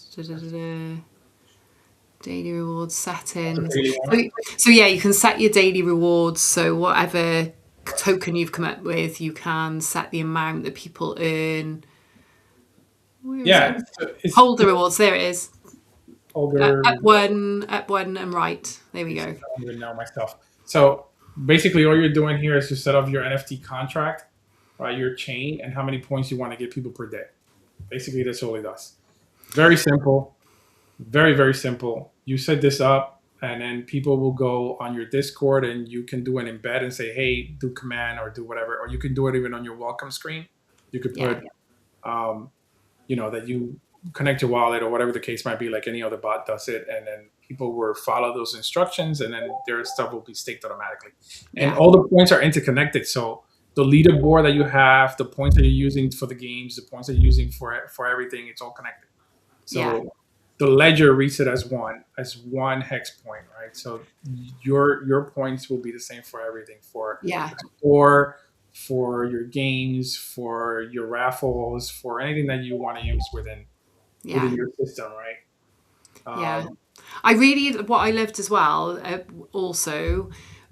daily rewards settings. So yeah, you can set your daily rewards. So whatever token you've come up with, you can set the amount that people earn. Where is Yeah, it? Holder rewards. There it is. Holder. Up one, and right. There we go. I don't even know myself. So basically, all you're doing here is you set up your NFT contract, right? Your chain, and how many points you want to give people per day. Basically, that's all it does. Very simple. Very, very simple. You set this up, and then people will go on your Discord, and you can do an embed and say, "Hey, do command or do whatever," or you can do it even on your welcome screen. You could put, that you connect your wallet or whatever the case might be, like any other bot does it, and then people will follow those instructions, and then their stuff will be staked automatically. And all the points are interconnected, so the leaderboard that you have, the points that you're using for the games, the points that you're using for everything, it's all connected. So the ledger reads it as one hex point, right? So your points will be the same for everything, for for your games, for your raffles, for anything that you want to use within your system, right? What I loved as well, also,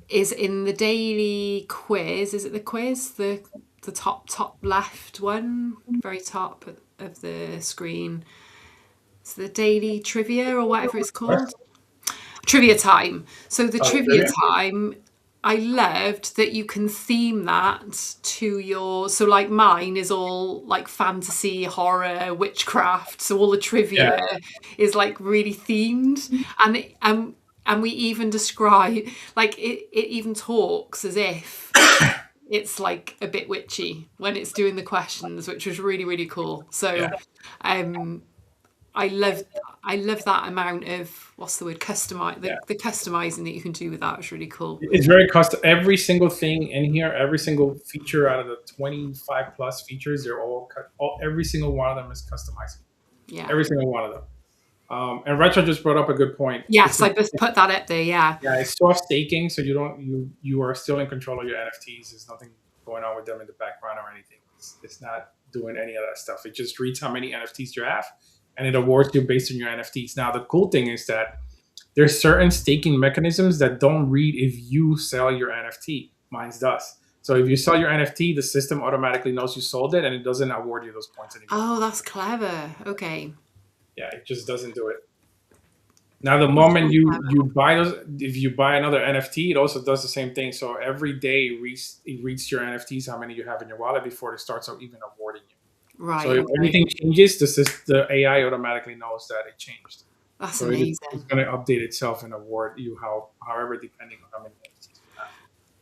is in the daily quiz. Is it the quiz? The top left one, very top of the screen. It's the daily trivia or whatever it's called. Trivia time. So the trivia time, I loved that you can theme that to your, so like mine is all like fantasy, horror, witchcraft. So all the Yeah, trivia is like really themed, and we even describe like it even talks as if it's like a bit witchy when it's doing the questions, which was really really cool. yeah. So um I love I love that amount of, what's the word, Yeah. the customizing that you can do with that was really cool. It's very custom. Every single thing in here, every single feature out of the 25 plus features, they're all every single one of them is customizable. Yeah. Every single one of them. And Retro just brought up a good point. Yes, I just put that up there. Yeah. Yeah, it's soft staking, so you are still in control of your NFTs. There's nothing going on with them in the background or anything. It's not doing any of that stuff. It just reads how many NFTs you have, and it awards you based on your NFTs. Now, the cool thing is that there's certain staking mechanisms that don't read if you sell your NFT. Mine does. So if you sell your NFT, the system automatically knows you sold it, and it doesn't award you those points anymore. Oh, that's clever. Okay. Yeah, it just doesn't do it. Now, the moment you buy those, if you buy another NFT, it also does the same thing. So every day it reads your NFTs, how many you have in your wallet before it starts out even awarding you. Right. So if anything changes, the AI automatically knows that it changed. That's So amazing. it's going to update itself and award you however depending on how many NFTs you have.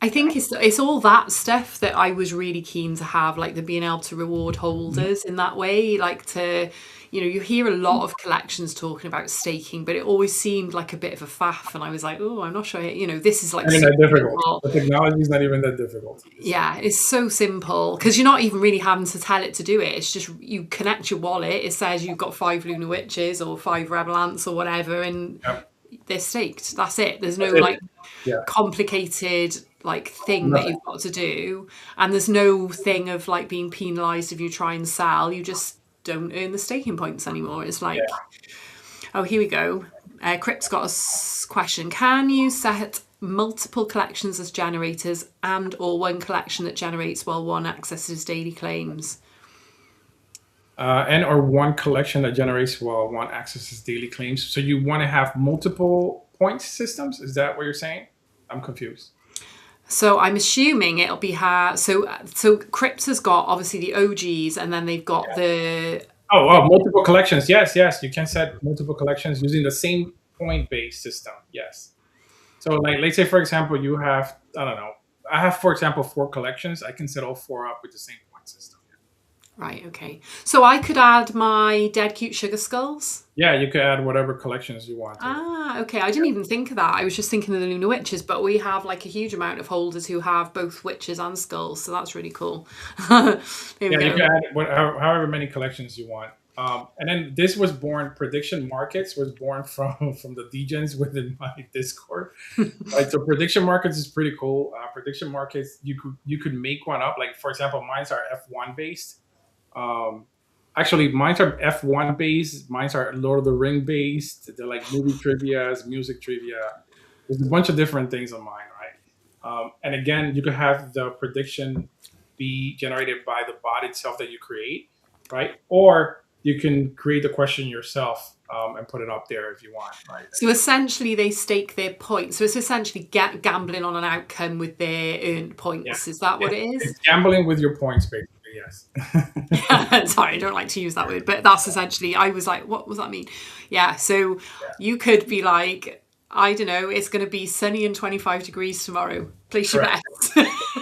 I think it's all that stuff that I was really keen to have, like the being able to reward holders in that way, like to, you hear a lot of collections talking about staking, but it always seemed like a bit of a faff, and I was like, oh, I'm not sure, this is like Not even super that difficult. simple. The technology is not even that difficult. Yeah, it's so simple because you're not even really having to tell it to do it. It's just you connect your wallet. It says you've got 5 lunar witches or 5 rebel ants or whatever, and Yep. they're staked. That's it. There's no That's it. like Yeah. complicated like thing that you've got to do, and there's no thing of like being penalized if you try and sell. You just don't earn the staking points anymore. It's like, oh, here we go. Crypt's got a question. Can you set multiple collections as generators and or one collection that generates while one accesses daily claims? And or one collection that generates while one accesses daily claims. So you want to have multiple point systems? Is that what you're saying? I'm confused. So I'm assuming it'll be so Crypt has got obviously the OGs, and then they've got the Multiple collections. Yes, you can set multiple collections using the same point-based system. Yes. So like, let's say for example, you have, I don't know, I have, for example, 4 collections. I can set all 4 up with the same point system. Right, okay. So I could add my Dead Cute Sugar Skulls? Yeah, you could add whatever collections you want. Ah, okay. I didn't even think of that. I was just thinking of the Lunar Witches, but we have like a huge amount of holders who have both witches and skulls, so that's really cool. There we Yeah, go. you can add however many collections you want. And then this was born, Prediction Markets was born from the degens within my Discord. Right, so Prediction Markets is pretty cool. Prediction Markets, you could make one up. Like for example, mine's are F1 based. Actually, mine's are F1 based. Mine's are Lord of the Ring based. They're like movie trivias, music trivia. There's a bunch of different things on mine, right? And again, you could have the prediction be generated by the bot itself that you create, right? Or you can create the question yourself and put it up there if you want, right? So essentially they stake their points. So it's essentially gambling on an outcome with their earned points. Yeah. Is that what it is? It's gambling with your points, basically, yes. Sorry, I don't like to use that word, but that's essentially, I was like, what does that mean? Yeah, so you could be like, I don't know, it's going to be sunny and 25 degrees tomorrow. Place your bets.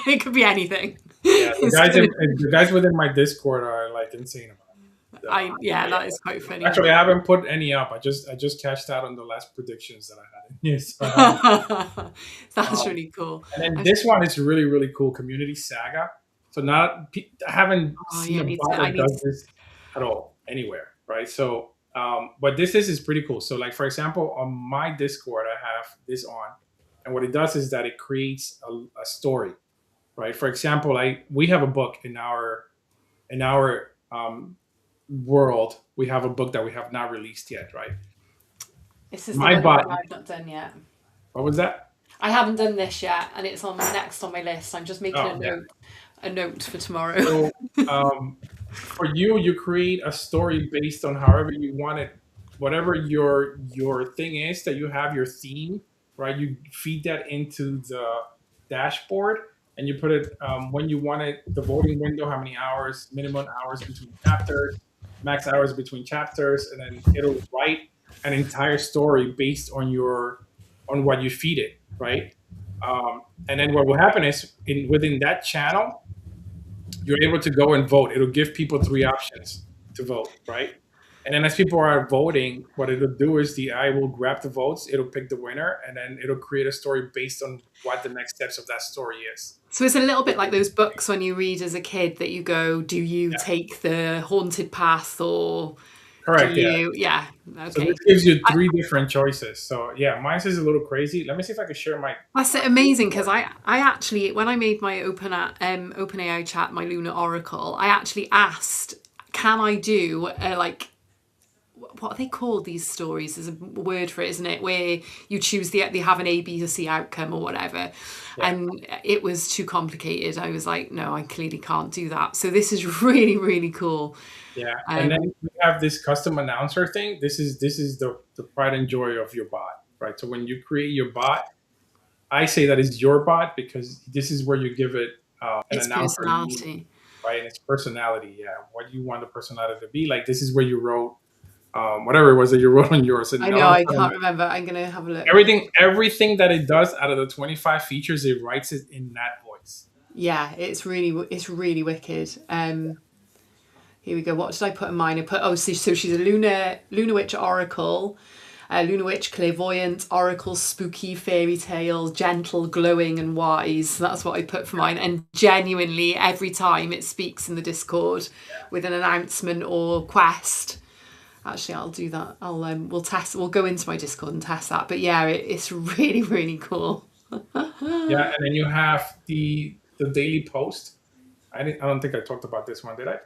It could be anything. Yeah, the guys within my Discord are like insane about it. That is quite funny. Actually, I haven't put any up. I just cashed out on the last predictions that I had in here. So that's really cool. And then this one is really, really cool. Community Saga. So I haven't seen a bot that does this at all anywhere, right? So what this is pretty cool. So like for example, on my Discord, I have this on, and what it does is that it creates a story, right? For example, we have a book in our world. We have a book that we have not released yet, right? This is my bot. I've not done yet. What was that? I haven't done this yet, and it's next on my list. I'm just making a note for tomorrow. So, for you create a story based on however you want it, whatever your thing is that you have, your theme, right? You feed that into dashboard, and you put it when you want it, the voting window, how many hours, minimum hours between chapters, max hours between chapters, and then it'll write an entire story based on what you feed it, right? And then what will happen is within that channel, you're able to go and vote. It'll give people three options to vote, right? And then as people are voting, what it'll do is the AI will grab the votes, it'll pick the winner, and then it'll create a story based on what the next steps of that story is. So it's a little bit like those books when you read as a kid that you go, do you Yeah. take the haunted path or Correct. do Yeah. you? Yeah. So Okay. this gives you three different choices. So yeah, mine is a little crazy. Let me see if I can share my. That's amazing because I actually, when I made my OpenAI chat, my Luna Oracle, I actually asked, can I do like, what are they called, these stories? There's a word for it, isn't it? Where you choose they have an A, B, or C outcome or whatever. Yeah. And it was too complicated. I was like, no, I clearly can't do that. So this is really, really cool. Yeah, and then we have this custom announcer thing. This is the pride and joy of your bot, right? So when you create your bot, I say that is your bot because this is where you give it an Its announcer meaning, personality. right? And its personality, yeah. What you want the personality to be like. This is where you wrote whatever it was that you wrote on yours. And I know, I can't remember. I'm going to have a look. everything that it does out of the 25 features, it writes it in that voice. Yeah, it's really wicked. Here we go. What did I put in mine? I put, so she's a Luna Witch Oracle, Luna Witch Clairvoyant, Oracle Spooky Fairy Tale, Gentle, Glowing and Wise. That's what I put for mine. And genuinely, every time it speaks in the Discord with an announcement or quest. Actually, I'll do that. We'll go into my Discord and test that. But yeah, it's really, really cool. Yeah, and then you have the daily post. I don't think I talked about this one, did I?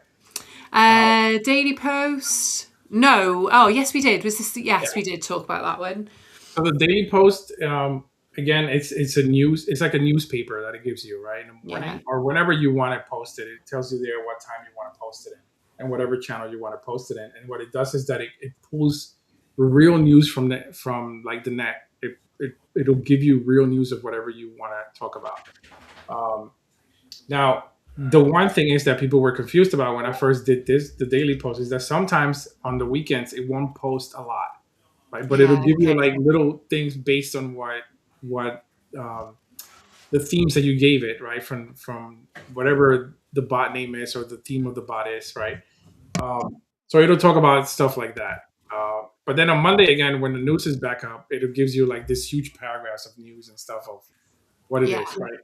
Daily post. No. Oh, yes, we did. Was this? Yes, we did talk about that one. So the daily post, again, it's a news. It's like a newspaper that it gives you, right? In the morning or whenever you want to post it, it tells you there what time you want to post it in and whatever channel you want to post it in. And what it does is that it pulls real news from like the net. It'll give you real news of whatever you want to talk about. Now, the one thing is that people were confused about when I first did the daily post, is that sometimes on the weekends it won't post a lot, right? But it'll give you like little things based on what the themes that you gave it, right? From whatever the bot name is or the theme of the bot is, right? So it'll talk about stuff like that. But then on Monday again, when the news is back up, it gives you like this huge paragraphs of news and stuff of what it is, right?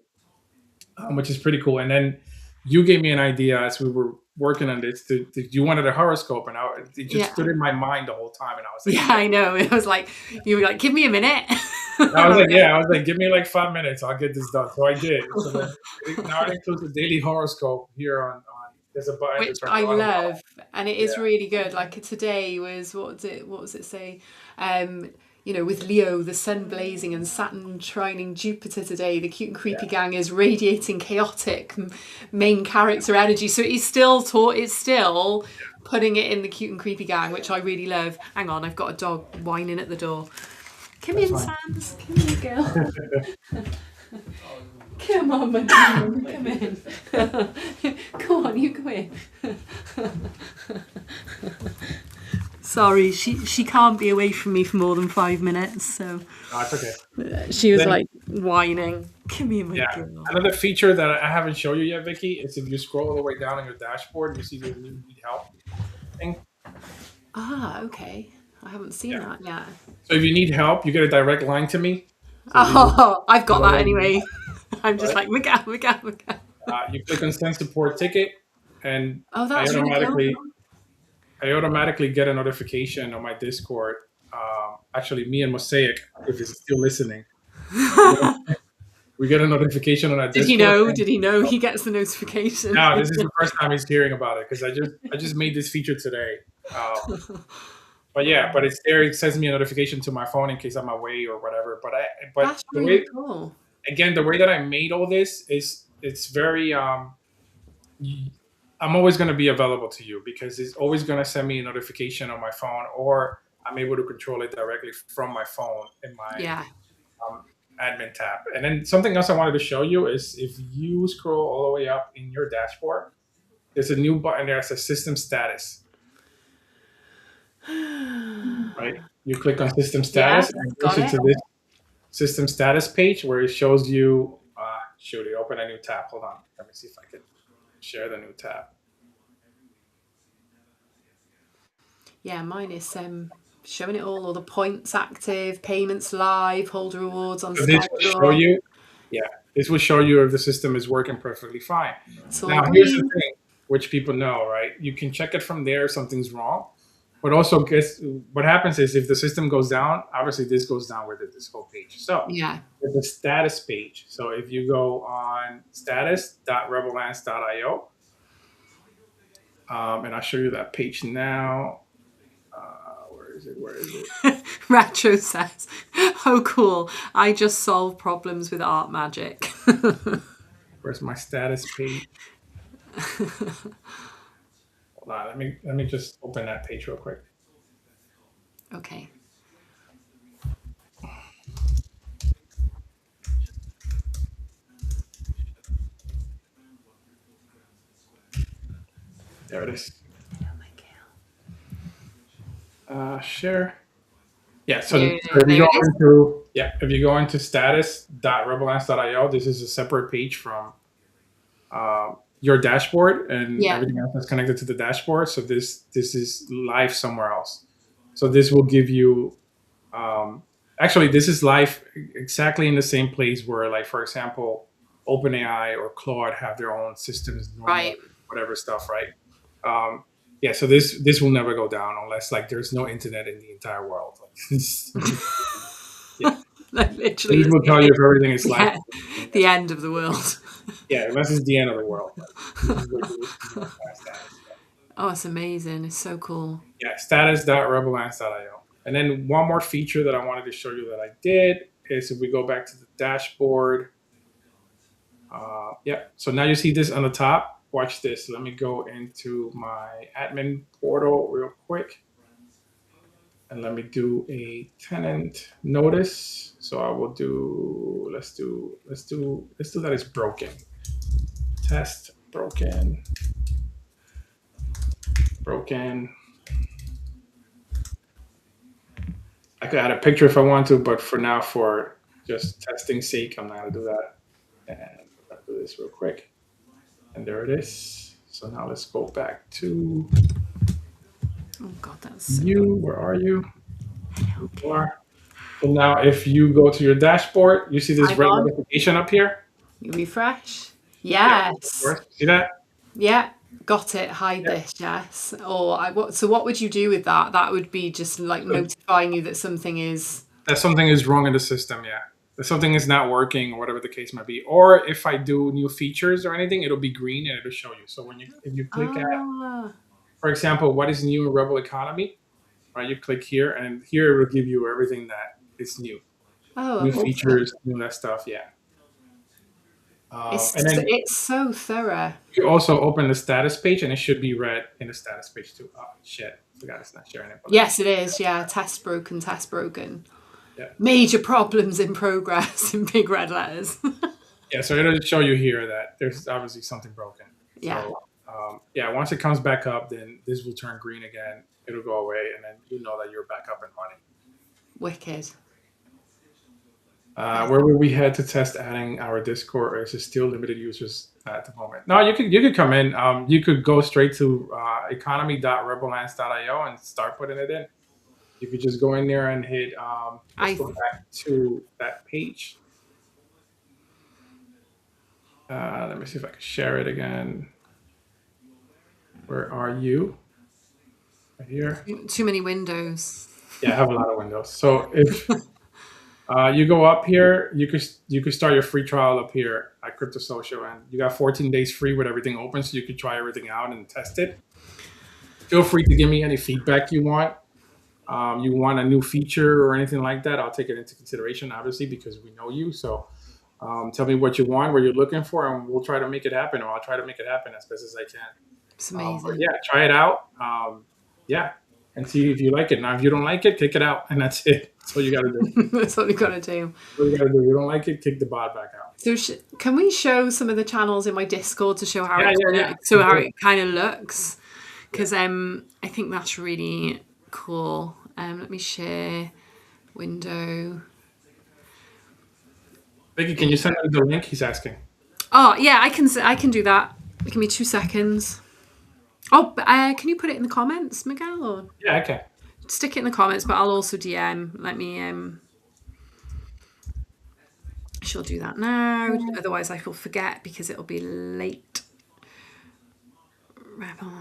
Which is pretty cool. And then you gave me an idea as we were working on this. You wanted a horoscope, and it just stood in my mind the whole time. And I was like, yeah, I know. It was like, you were like, give me a minute. I was like, give me like 5 minutes. I'll get this done. So I did. So then, now it includes a daily horoscope here on there's a button which I love, and it is really good. Like today was, what was it say? With Leo, the sun blazing and Saturn trining Jupiter today, the cute and creepy gang is radiating chaotic main character energy. So it's still putting it in the cute and creepy gang, which I really love. Hang on, I've got a dog whining at the door. Come in, Sans. Come in, girl. Come on, my darling, come in. Go on, you go in. Sorry, she can't be away from me for more than 5 minutes, so. Oh, it's okay. She was like whining. Come here, my girl. Another feature that I haven't shown you yet, Vicky, is if you scroll all the way down on your dashboard, you see the new need help thing. Ah, okay. I haven't seen that yet. So if you need help, you get a direct line to me. So I've got that anyway. I'm just like, Miguel. You click on send support ticket, and that's really cool. I automatically get a notification on my Discord. Actually, me and Mosaic, if he's still listening, we get a notification on our Discord. Did he know he gets the notification? No, this is the first time he's hearing about it because I just made this feature today. But it's there. It sends me a notification to my phone in case I'm away or whatever. But that's really cool. Again, the way that I made all this is it's very. I'm always going to be available to you because it's always going to send me a notification on my phone, or I'm able to control it directly from my phone in my admin tab. And then something else I wanted to show you is if you scroll all the way up in your dashboard, there's a new button there that says system status, right? You click on system Yeah, status and it goes got it. into this system status page where it shows you, shoot, it opened a new tab. Hold on. Let me see if I can share the new tab. Yeah, mine is showing it all the points active, payments live, holder rewards on So this will show schedule. you, yeah, this will show you if the system is working perfectly fine. It's all Now, here's the green. thing, which people know, right? You can check it from there if something's wrong. But also, guess what happens is if the system goes down, obviously this goes down with it, this whole page. So Yeah. there's a status page. So if you go on status.rebelance.io, and I'll show you that page now. Where is it? Where is it? Retro says, "Oh, cool! I just solve problems with art magic." Where's my status page? Hold on, let me just open that page real quick. Okay. There it is. Share. Yeah, so There, if you there go it is. into status.rebelance.io, this is a separate page from your dashboard and Yeah. everything else that's connected to the dashboard. So this is live somewhere else. So this will give you actually this is live exactly in the same place where, like, for example, OpenAI or Claude have their own systems, normal Right. whatever stuff, right? Um, yeah, so this will never go down unless, like, there's no internet in the entire world. Yeah, That literally this is will tell you if everything is live. yeah, the end of the world. Yeah, unless it's the end of the world. Like, this is what you want past status. Oh, it's amazing. It's so cool. Yeah, status.rebelance.io. And then one more feature that I wanted to show you that I did is if we go back to the dashboard. Yeah, so now you see this on the top. Watch this. Let me go into my admin portal real quick. And let me do a tenant notice. So I will do, let's do that as broken. Test broken. I could add a picture if I want to, but for now, for just testing sake, I'm not gonna do that. And I'll do this real quick. And there it is. So now let's go back to Oh God, that's so you. Where are you? You are. So now if you go to your dashboard, you see this hang red on. notification up here? You refresh. Yeah, of Yes. course. See that? Yeah. Got it. Hide Yeah. this. Yes. Or so what would you do with that? That would be just like So notifying you that something is. that something is wrong in the system, yeah. That something is not working or whatever the case might be. Or if I do new features or anything, it'll be green and it'll show you. So when if you click at, Ah. for example, what is new in Rebel Economy, right? You click here and here it will give you everything that is new. Oh, New awesome. features, new that stuff, yeah. It's And then it's so thorough. you also open the status page and it should be red in the status page too. Oh shit. Forgot it's not sharing it, but let me Yes, it is. Yeah. Test broken. Test broken. yeah. Major problems in progress in big red letters. Yeah, so it'll show you here that there's obviously something broken. Yeah. So yeah, once it comes back up, then this will turn green again. It'll go away, and then you know that you're back up and running. Wicked. Where would we head to test adding our Discord, or is it still limited users at the moment? No, you could come in. You could go straight to economy.rebelance.io and start putting it in. You could just go in there and hit. Let's I go back to that page. Let me see if I can share it again. Where are you? Right here. too many windows. Yeah, I have a lot of windows. So if you go up here, you could start your free trial up here at Crypto Social, and you got 14 days free with everything open, so you could try everything out and test it. Feel free to give me any feedback you want. You want a new feature or anything like that, I'll take it into consideration, obviously, because we know you. So tell me what you want, what you're looking for, and we'll try to make it happen, or I'll try to make it happen as best as I can. It's But amazing. yeah, try it out. Yeah, and see if you like it. Now, if you don't like it, kick it out, and that's it. That's all you got to do. That's what we've got to do. What you got to do. You don't like it, kick the bot back out. So can we show some of the channels in my Discord to show how Yeah, it yeah, kind yeah. of, so For how sure. it kind of looks? Yeah. Because I think that's really cool. Let me share window. Vicky, can you send me the link? He's asking. Oh yeah, I can do that. Give me 2 seconds. Oh, can you put it in the comments, Miguel, or Yeah, okay. stick it in the comments? But I'll also DM. Let me. She'll do that now. Otherwise, I will forget because it'll be late. Rebel.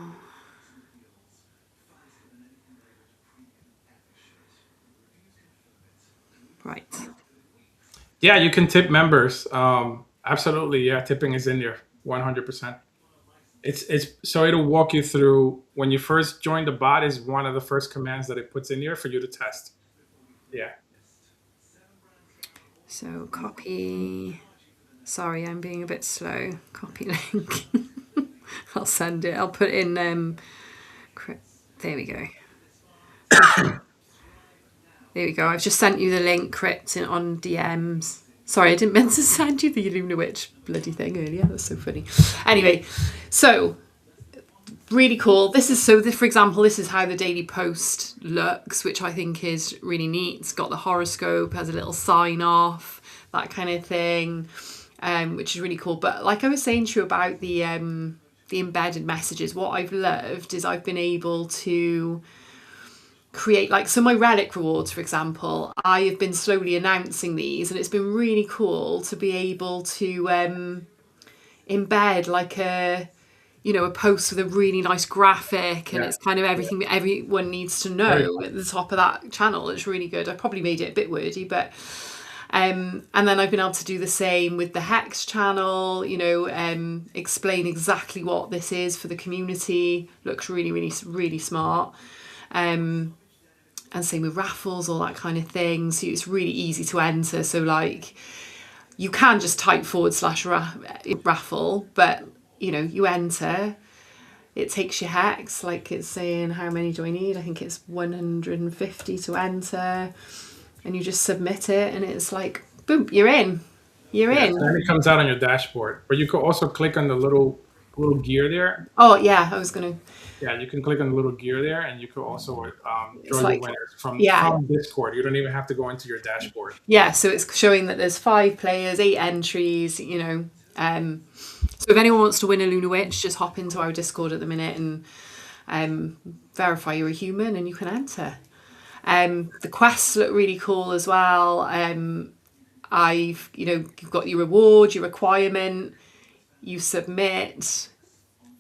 Right. Yeah, you can tip members. Absolutely. Yeah, tipping is in there 100%. It's so it'll walk you through when you first join the bot is one of the first commands that it puts in there for you to test. Yeah. So copy. Sorry, I'm being a bit slow. Copy link. I'll send it. I'll put in. There we go. There we go. I've just sent you the link, Crypt, on DMs. Sorry, I didn't mean to send you the Luna Witch bloody thing earlier. That's so funny. Anyway, so really cool. This is for example, this is how the daily post looks, which I think is really neat. It's got the horoscope, has a little sign off, that kind of thing, which is really cool. But like I was saying to you about the embedded messages, what I've loved is I've been able to create so my relic rewards, for example. I have been slowly announcing these, and it's been really cool to be able to embed a post with a really nice graphic, and Yeah. it's kind of everything that everyone needs to know at the top of that channel. It's really good. I probably made it a bit wordy, but and then I've been able to do the same with the Hex channel, explain exactly what this is for the community. Looks really, really, really smart. And same with raffles, all that kind of thing. So it's really easy to enter. So you can just type / raffle, but you enter. It takes your hex, like it's saying how many do I need? I think it's 150 to enter, and you just submit it, and it's like boom, you're in. You're Yeah. in. And it comes out on your dashboard. But you could also click on the little gear there. Oh yeah, I was gonna. Yeah, you can click on the little gear there, and you could also It's draw your winners from Discord. You don't even have to go into your dashboard. Yeah, so it's showing that there's 5 players, 8 entries. So if anyone wants to win a Luna Witch, just hop into our Discord at the minute and verify you're a human, and you can enter. The quests look really cool as well. You've got your reward, your requirement, you submit.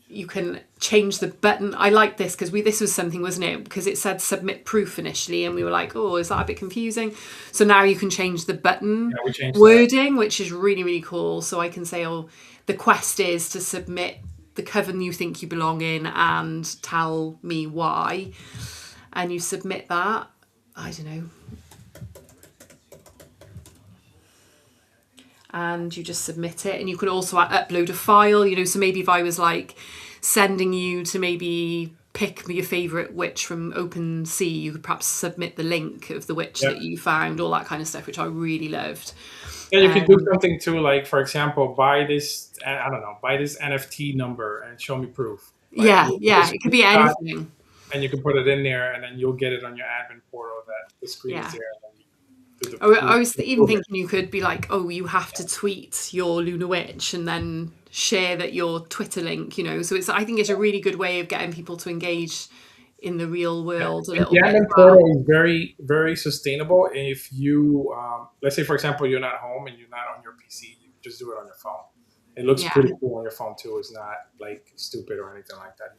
You can change the button. I like this because this was something, wasn't it? Because it said submit proof initially, and we were like, oh, is that a bit confusing? So now you can change the button wording, which is really, really cool. So I can say, oh, the quest is to submit the coven you think you belong in and tell me why. And you submit that. I don't know. And you just submit it, and you can also upload a file, so maybe if I was sending you to maybe pick your favourite witch from OpenSea, you could perhaps submit the link of the witch that you found, all that kind of stuff, which I really loved. Yeah, you could do something too, like for example, buy this NFT number and show me proof. Yeah, it could be anything. And you can put it in there, and then you'll get it on your admin portal that the screen is there. I was even thinking you could be like, oh, you have to tweet your Luna Witch and then share that your Twitter link, So I think it's a really good way of getting people to engage in the real world a little bit. The admin portal is very, very sustainable. And if you, let's say, for example, you're not home and you're not on your PC, you just do it on your phone. It looks pretty cool on your phone too. It's not stupid or anything like that.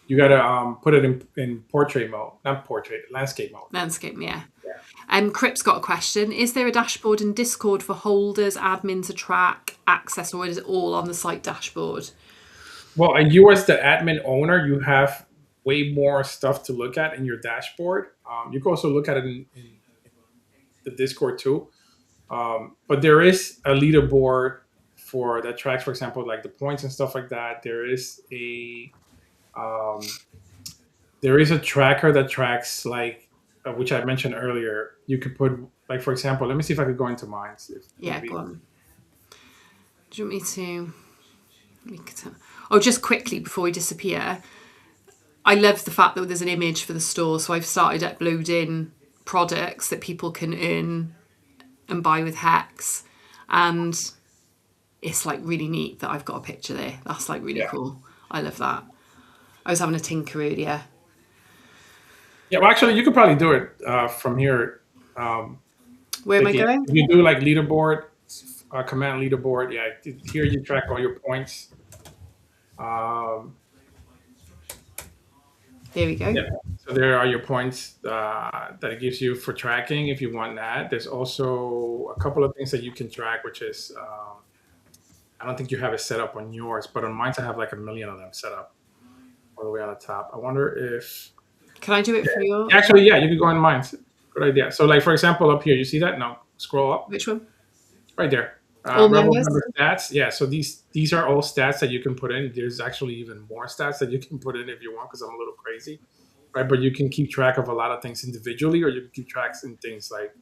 You gotta put it in portrait mode, not portrait, landscape mode. Landscape, yeah. Crip's got a question. Is there a dashboard in Discord for holders, admin to track, access, or is it all on the site dashboard? Well, you as the admin owner, you have way more stuff to look at in your dashboard. You can also look at it in the Discord too. But there is a leaderboard that tracks, for example, the points and stuff like that. There is a there is a tracker that tracks like which I mentioned earlier. You could put like for example, let me see if I could go into mine. See if Yeah, go maybe on. Do you want me to? Oh, just quickly before we disappear, I love the fact that there's an image for the store, so I've started uploading products that people can earn and buy with Hex, and it's like really neat that I've got a picture there. That's like really yeah. cool. I love that. I was having a tinker earlier. Yeah, well, actually, you could probably do it from here. Um, Where am like I yeah, going? if you do like leaderboard, command leaderboard. Yeah, here you track all your points. Um, There we yeah, go. so there are your points that it gives you for tracking. If you want that, there's also a couple of things that you can track, which is I don't think you have it set up on yours, but on mine I have like a million of them set up all the way on the top. I wonder if Can I do it for your actually, yeah, you could go in mine. Good idea. So, like for example, up here, you see that? No, scroll up which one? right there. All Rebel members. member stats. Yeah, so these are all stats that you can put in. There's actually even more stats that you can put in if you want, because I'm a little crazy, right? But you can keep track of a lot of things individually, or you can keep tracks in things like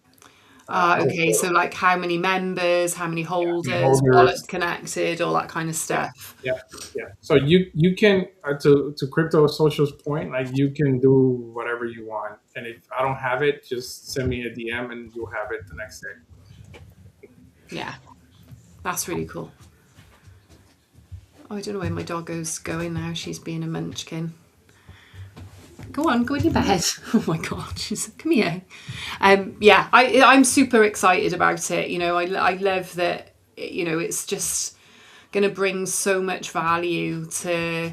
as a Okay, so total. like how many members, how many Yeah, holders, holders. wallets connected, all that kind of Yeah, stuff. yeah, yeah. So you can to crypto social's point, like you can do whatever you want, and if I don't have it, just send me a DM and you'll have it the next day. Yeah, that's really cool. Oh, I don't know where my doggo's going now. She's being a munchkin. Go on, go in your bed. Oh my god, she's come here. Yeah, I'm super excited about it. You know, I love that. You know, it's just going to bring so much value to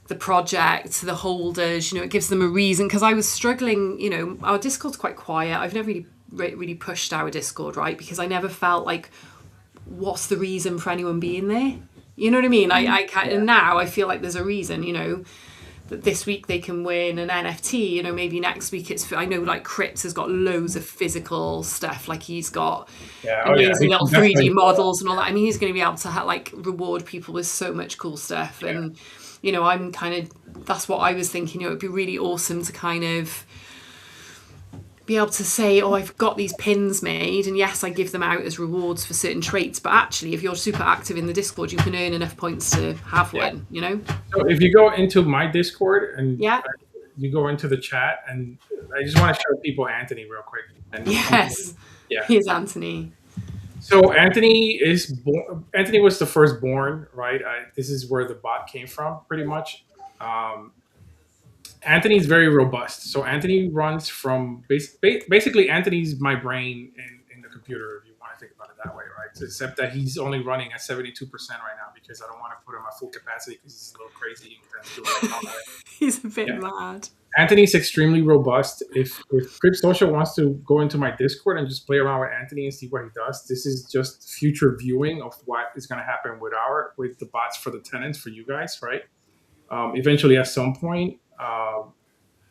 the project, to the holders. You know, it gives them a reason, because I was struggling. You know, our Discord's quite quiet. I've never really pushed our Discord, right, because I never felt like, what's the reason for anyone being there? You know what I mean? I can't, Yeah, and now I feel like there's a reason. You know, that this week they can win an NFT. You know, maybe next week it's. I know like Crips has got loads of physical stuff. Like he's got yeah. Oh yeah, amazing he little can 3D definitely. models and all that. I mean, he's going to be able to like reward people with so much cool stuff. Yeah, And you know, I'm kind of, that's what I was thinking. You know, it'd be really awesome to kind of be able to say, oh, I've got these pins made, and yes, I give them out as rewards for certain traits, but actually if you're super active in the Discord, you can earn enough points to have yeah. one, you know. So if you go into my Discord and Yeah. you go into the chat, and I just want to show people Anthony real quick, and Yes. yeah. Here's Anthony. So Anthony was the firstborn, right? This is where the bot came from, pretty much. Um, Anthony's very robust. So Anthony runs from basically Anthony's my brain in the computer, if you want to think about it that way, right? Except that he's only running at 72% right now because I don't want to put him at full capacity because he's a little crazy and tends to like all that. He's a bit Yeah. mad. Anthony's extremely robust. If Crip Social wants to go into my Discord and just play around with Anthony and see what he does, this is just future viewing of what is going to happen with the bots for the tenants for you guys, right? Eventually, at some point,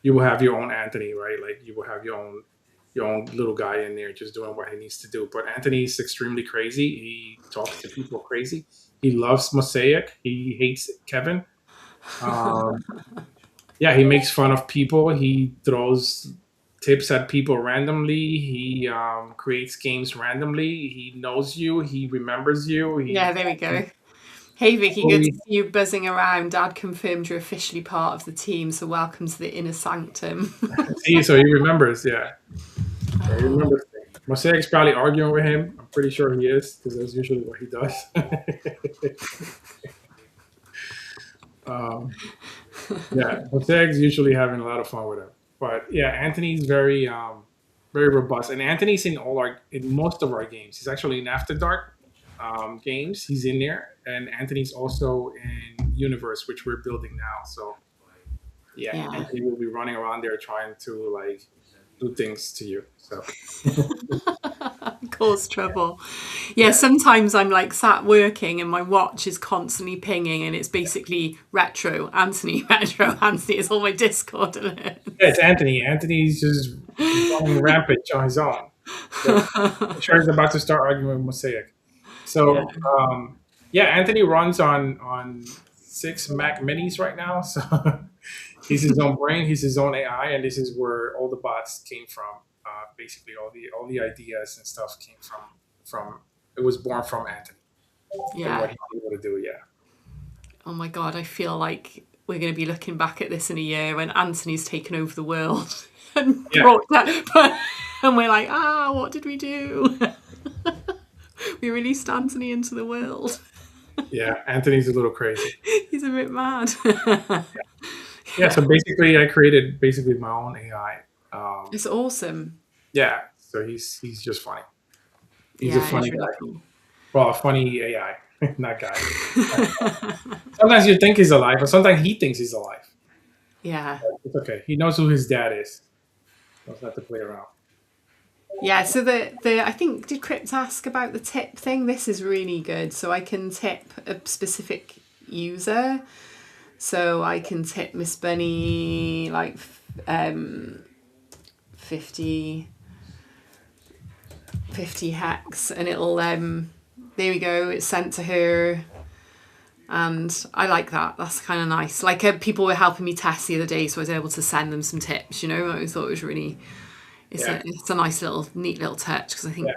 you will have your own Anthony, right? Like you will have your own little guy in there just doing what he needs to do. But Anthony's extremely crazy. He talks to people crazy. He loves Mosaic. He hates Kevin. Um, yeah, he makes fun of people. He throws tips at people randomly. He creates games randomly. He knows you. He remembers you. Yeah, He there we go. Hey Vicky, good to fully see you buzzing around. Dad confirmed you're officially part of the team, so welcome to the inner sanctum. see. So he remembers. Yeah, so he remembers things. Mosaic's probably arguing with him. I'm pretty sure he is because that's usually what he does. um, yeah, Mosaic's usually having a lot of fun with him. But yeah, Anthony's very robust, and Anthony's in most of our games. He's actually in After Dark games. He's in there, and Anthony's also in Universe, which we're building now. So yeah, Yeah. Anthony will be running around there trying to like do things to you. So Cause trouble. Yeah, yeah, sometimes I'm like sat working and my watch is constantly pinging and it's basically retro Anthony, retro Anthony. It's all my Discord alerts. yeah, it's Anthony. Anthony's just running rampage on his own. So I'm sure he's about to start arguing with Mosaic. Yeah. So yeah, Anthony runs on 6 Mac Minis right now. So He's his own brain. He's his own AI, and this is where all the bots came from. Basically, all the ideas and stuff came from. It was born from Anthony and Yeah. what he was able to do. Yeah, Oh my God, I feel like we're going to be looking back at this in a year when Anthony's taken over the world and yeah, brought that. And we're like, what did we do? We released Anthony into the world. yeah. Anthony's a little crazy. He's a bit mad. Yeah. So basically, I created basically my own AI. It's awesome. Yeah. So he's just funny. He's a Yeah, it's funny really guy. cool. Well, a funny AI, not guy. Sometimes you think he's alive, but sometimes he thinks he's alive. Yeah. It's okay. He knows who his dad is. Knows not to play around. Yeah, so the I think, did Crypt ask about the tip thing? This is really good. So I can tip a specific user. So I can tip Miss Bunny like 50 hex, and it'll there we go, it's sent to her. And I like that. That's kind of nice. Like people were helping me test the other day, so I was able to send them some tips. I thought it was really, it's a nice little, neat little touch, because I think,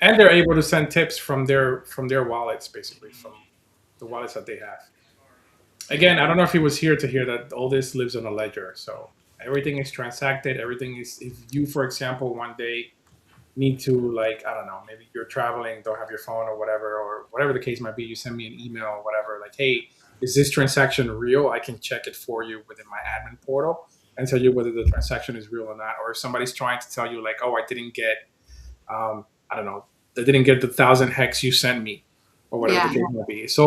And they're able to send tips from their wallets, basically from the wallets that they have. Again, I don't know if he was here to hear that all this lives on a ledger. So everything is transacted. Everything is. If you, for example, one day need to, like, I don't know, maybe you're traveling, don't have your phone or whatever the case might be, you send me an email or whatever, like, hey, is this transaction real? I can check it for you within my admin portal and tell you whether the transaction is real or not. Or if somebody's trying to tell you, like, oh, I didn't get, I don't know, I didn't get the 1,000 hex you sent me, or whatever the yeah, case might be. It's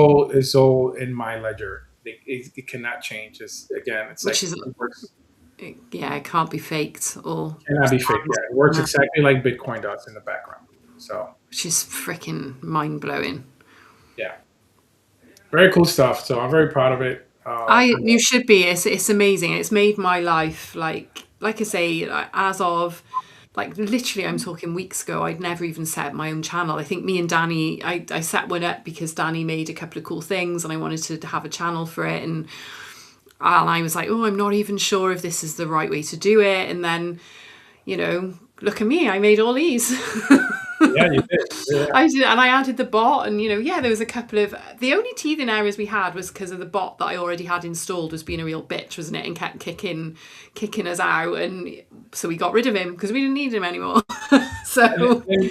all in my ledger. It cannot change. It's which like is, it works. yeah, it can't be faked or, Cannot be fake. Yeah, it works exactly like Bitcoin does in the background. So which is freaking mind blowing. yeah, very cool stuff. So I'm very proud of it. You should be. It's amazing. It's made my life, like I say, as of, like, literally, I'm talking weeks ago, I'd never even set up my own channel. I think me and Danny, I set one up because Danny made a couple of cool things and I wanted to have a channel for it, and I was like, oh, I'm not even sure if this is the right way to do it. And then, look at me, I made all these. Yeah, you did. Yeah. I did, and I added the bot, and there was a couple of, the only teething areas we had was because of the bot that I already had installed was being a real bitch, wasn't it, and kept kicking us out, and so we got rid of him because we didn't need him anymore. So And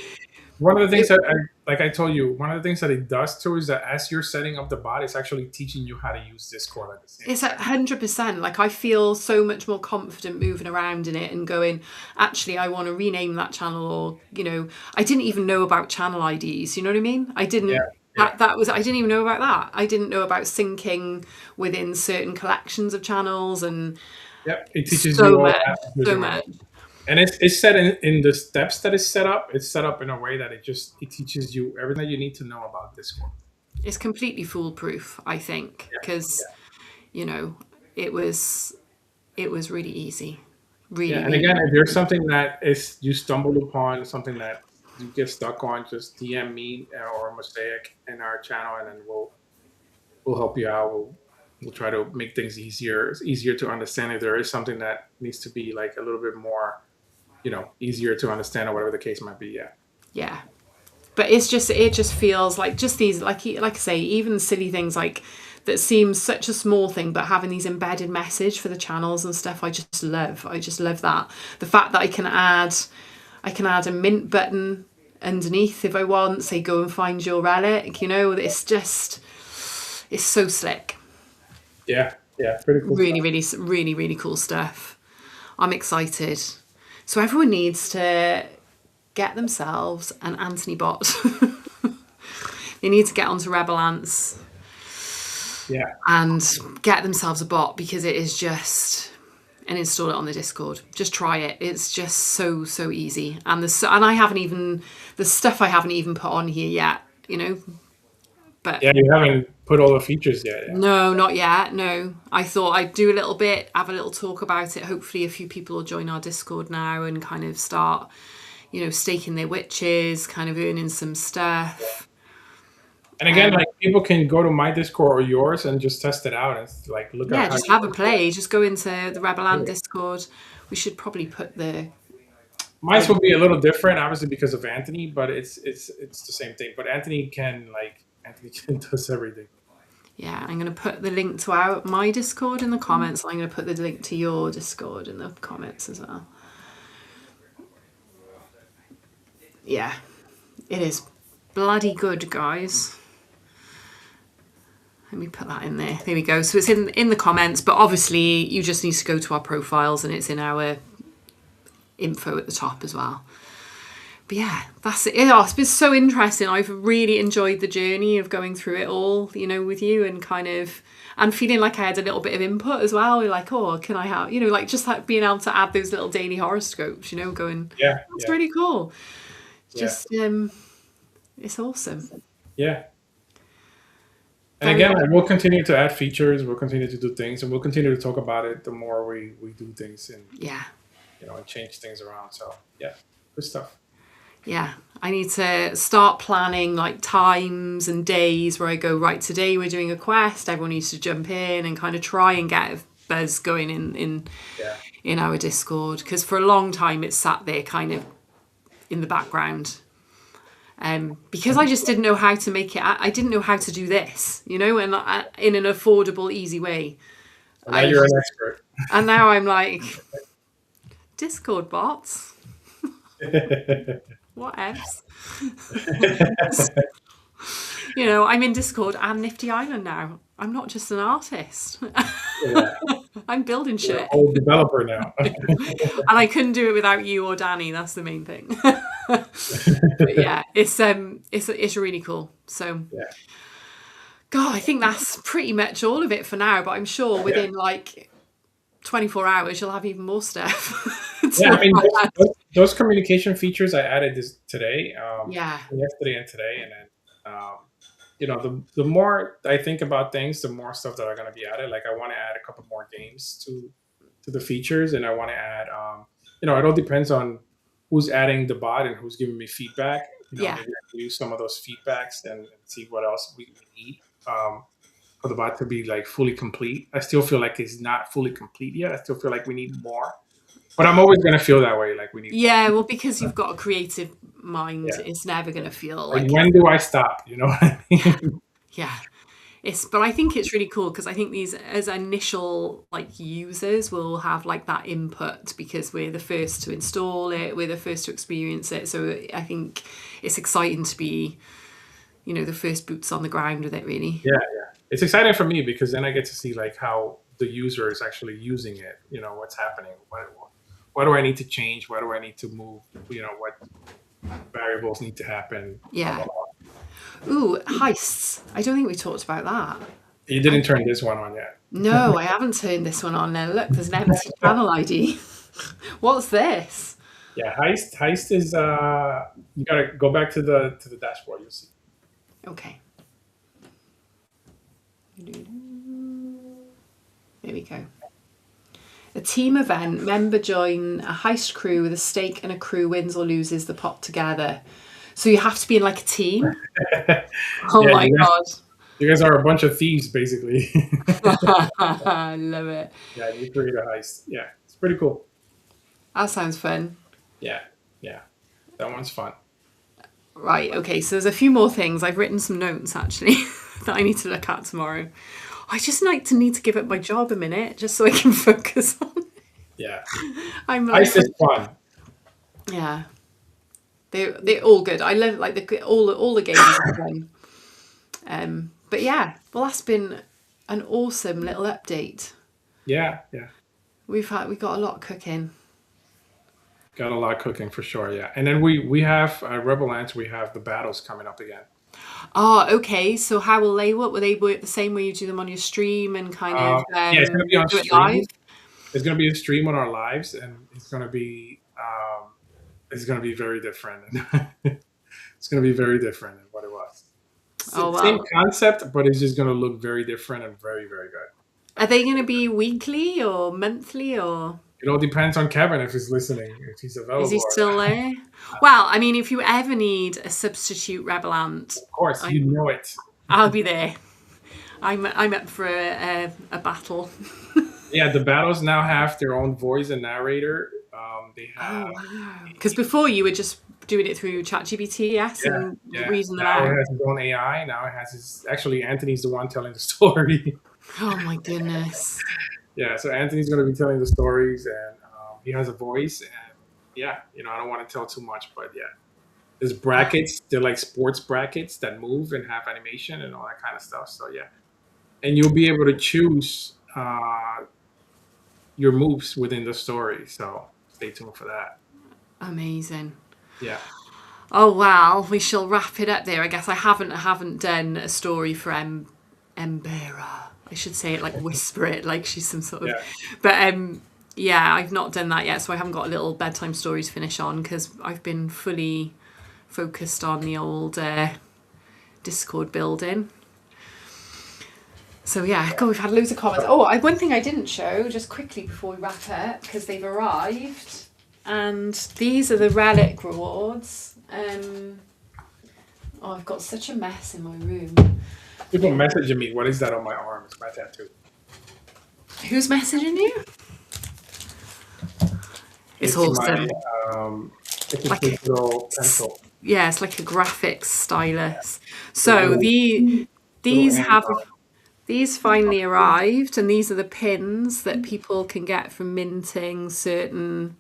one of the things that, like I told you, one of the things that it does too is that as you're setting up the bot, it's actually teaching you how to use Discord at the same it's time. 100%. Like, I feel so much more confident moving around in it and going, actually, I want to rename that channel, or I didn't even know about channel IDs. You know what I mean? I didn't. Yeah. I didn't even know about that. I didn't know about syncing within certain collections of channels, and Yep, it teaches so you all much, that. so much. And it's set in the steps that it's set up. It's set up in a way that it teaches you everything that you need to know about Discord. It's completely foolproof, I think, because Yeah. it was really easy. Really, Yeah, and really again, if there's something that is you stumbled upon, something that you get stuck on, just DM me or Mosaic in our channel, and then we'll help you out. We'll try to make things easier to understand. If there is something that needs to be like a little bit more, easier to understand, or whatever the case might be. Yeah. yeah. But it just feels like just these, like I say, even silly things like that seem such a small thing, but having these embedded message for the channels and stuff, I just love that. The fact that I can add a mint button underneath if I want, say, go and find your relic, it's so slick. Yeah, pretty cool. Really, Stuff. really, really, really cool stuff. I'm excited. So everyone needs to get themselves an Anthony bot. They need to get onto Rebel Ants. Yeah. And get themselves a bot, because it is just, and install it on the Discord. Just try it. It's just so easy. And I haven't even, the stuff I haven't even put on here yet, But yeah, you haven't put all the features yet. Yeah. No, not yet. No, I thought I'd do a little bit, have a little talk about it. Hopefully a few people will join our Discord now and kind of start, staking their witches, kind of earning some stuff. And again, like people can go to my Discord or yours and just test it out and like look at Yeah, how just you have a work it. play. Just go into the Rebel Ant Yeah. Discord. We should probably put Mine the will be a little different, obviously because of Anthony, but it's the same thing. But Anthony can does everything. yeah. I'm gonna put the link to my Discord in the comments. I'm gonna put the link to your Discord in the comments as well. Yeah, it is bloody good, guys. Let me put that in there. There we go. So it's in the comments, but obviously you just need to go to our profiles and it's in our info at the top as well. But yeah, that's it. It's been so interesting. I've really enjoyed the journey of going through it all, with you and and feeling like I had a little bit of input as well. We're like, oh, can I have, like just like being able to add those little daily horoscopes, going, Yeah, that's yeah, really cool. yeah, Just, it's awesome. yeah. And Very, again, like, we'll continue to add features. We'll continue to do things, and we'll continue to talk about it the more we do things and yeah. and change things around. So yeah, good stuff. Yeah, I need to start planning like times and days where I go, right, today we're doing a quest, everyone needs to jump in and kind of try and get a buzz going Yeah, in our Discord, because for a long time it's sat there kind of in the background. Because I just didn't know how to make it. I didn't know how to do this, and in an affordable, easy way. and now you're an expert. And now I'm like, Discord bots, what else? I'm in Discord and Nifty Island now. I'm not just an artist. Yeah, I'm building you're a shit. whole developer now. And I couldn't do it without you or Danny. That's the main thing. But yeah, it's really cool. So, Yeah, God, I think that's pretty much all of it for now. But I'm sure within like 24 hours, you'll have even more stuff. yeah. I mean, those communication features I added this today, Yeah, yesterday and today, and then the more I think about things, the more stuff that are going to be added. Like I want to add a couple more games to the features, and I want to add. It all depends on who's adding the bot and who's giving me feedback. yeah, Maybe I can use some of those feedbacks and see what else we need for the bot to be like fully complete. I still feel like it's not fully complete yet. I still feel like we need more, but I'm always going to feel that way. Like we need more. yeah. Well, because you've got a creative mind, Yeah. it's never going to feel Like like when do I stop? You know what I mean? yeah. But I think it's really cool because I think these as initial like users will have like that input because we're the first to install it, we're the first to experience it. So I think it's exciting to be, the first boots on the ground with it really. Yeah, yeah. It's exciting for me because then I get to see like how the user is actually using it. What's happening. What do I need to change? What do I need to move? What variables need to happen? Blah, blah, Yeah. blah. Ooh, heists. I don't think we talked about that. You didn't turn this one on yet. No, I haven't turned this one on now. Look, there's an empty channel ID. What's this? Yeah, heist is you gotta go back to the dashboard. You'll see. Okay. There we go. A team event. Member join a heist crew with a stake and a crew wins or loses the pot together. So you have to be in like a team? Oh Yeah, my God. You guys are a bunch of thieves, basically. I love it. Yeah, you create a heist. Yeah, it's pretty cool. That sounds fun. Yeah, yeah, that one's fun. Right, okay, so there's a few more things. I've written some notes actually that I need to look at tomorrow. I just need to give up my job a minute just so I can focus on it. Yeah, I'm like, heist is fun. yeah. They're all good. I love like all the games I've done. But yeah, well that's been an awesome little update. Yeah, yeah. We got a lot cooking. Got a lot of cooking for sure. Yeah, and then we have Rebel Ants. We have the battles coming up again. Oh, okay. So how will they work? Will they work the same way you do them on your stream and kind of Yeah, it's going to be on do it stream. live? It's going to be a stream on our lives, and it's going to be very different. It's going to be very different than what it was. Oh wow. Same concept, but it's just going to look very different and very, very good. Are they going to be weekly or monthly or? It all depends on Kevin if he's listening, if he's available. Is he still there? Well, I mean, if you ever need a substitute Rebel Ant, of course, you know it. I'll be there. I'm up for a battle. Yeah, the battles now have their own voice and narrator. They Oh have wow! Because before you were just doing it through ChatGPT, yes, yeah, and yeah. reading them Now it out. has its own AI. Now it has his. Actually, Anthony's the one telling the story. Oh my goodness! Yeah, so Anthony's going to be telling the stories, and he has a voice. And yeah, I don't want to tell too much, but yeah, there's brackets. They're like sports brackets that move and have animation and all that kind of stuff. So yeah, and you'll be able to choose your moves within the story. So stay tuned for that. Amazing. Yeah. Oh well, we shall wrap it up there. I guess I haven't done a story for Embera. I should say it like whisper it like she's some sort of, Yeah. but yeah, I've not done that yet, so I haven't got a little bedtime story to finish on because I've been fully focused on the old Discord building. So yeah, God, we've had loads of comments. Oh, one thing I didn't show just quickly before we wrap up because they've arrived, and these are the relic rewards. Oh, I've got such a mess in my room. People messaging me. What is that on my arm? It's my tattoo. Who's messaging you? It's awesome. It's a Like- digital pencil. Yeah, it's like a graphics stylus. So Little- these little have Android. these finally arrived, and these are the pins that people can get from minting certain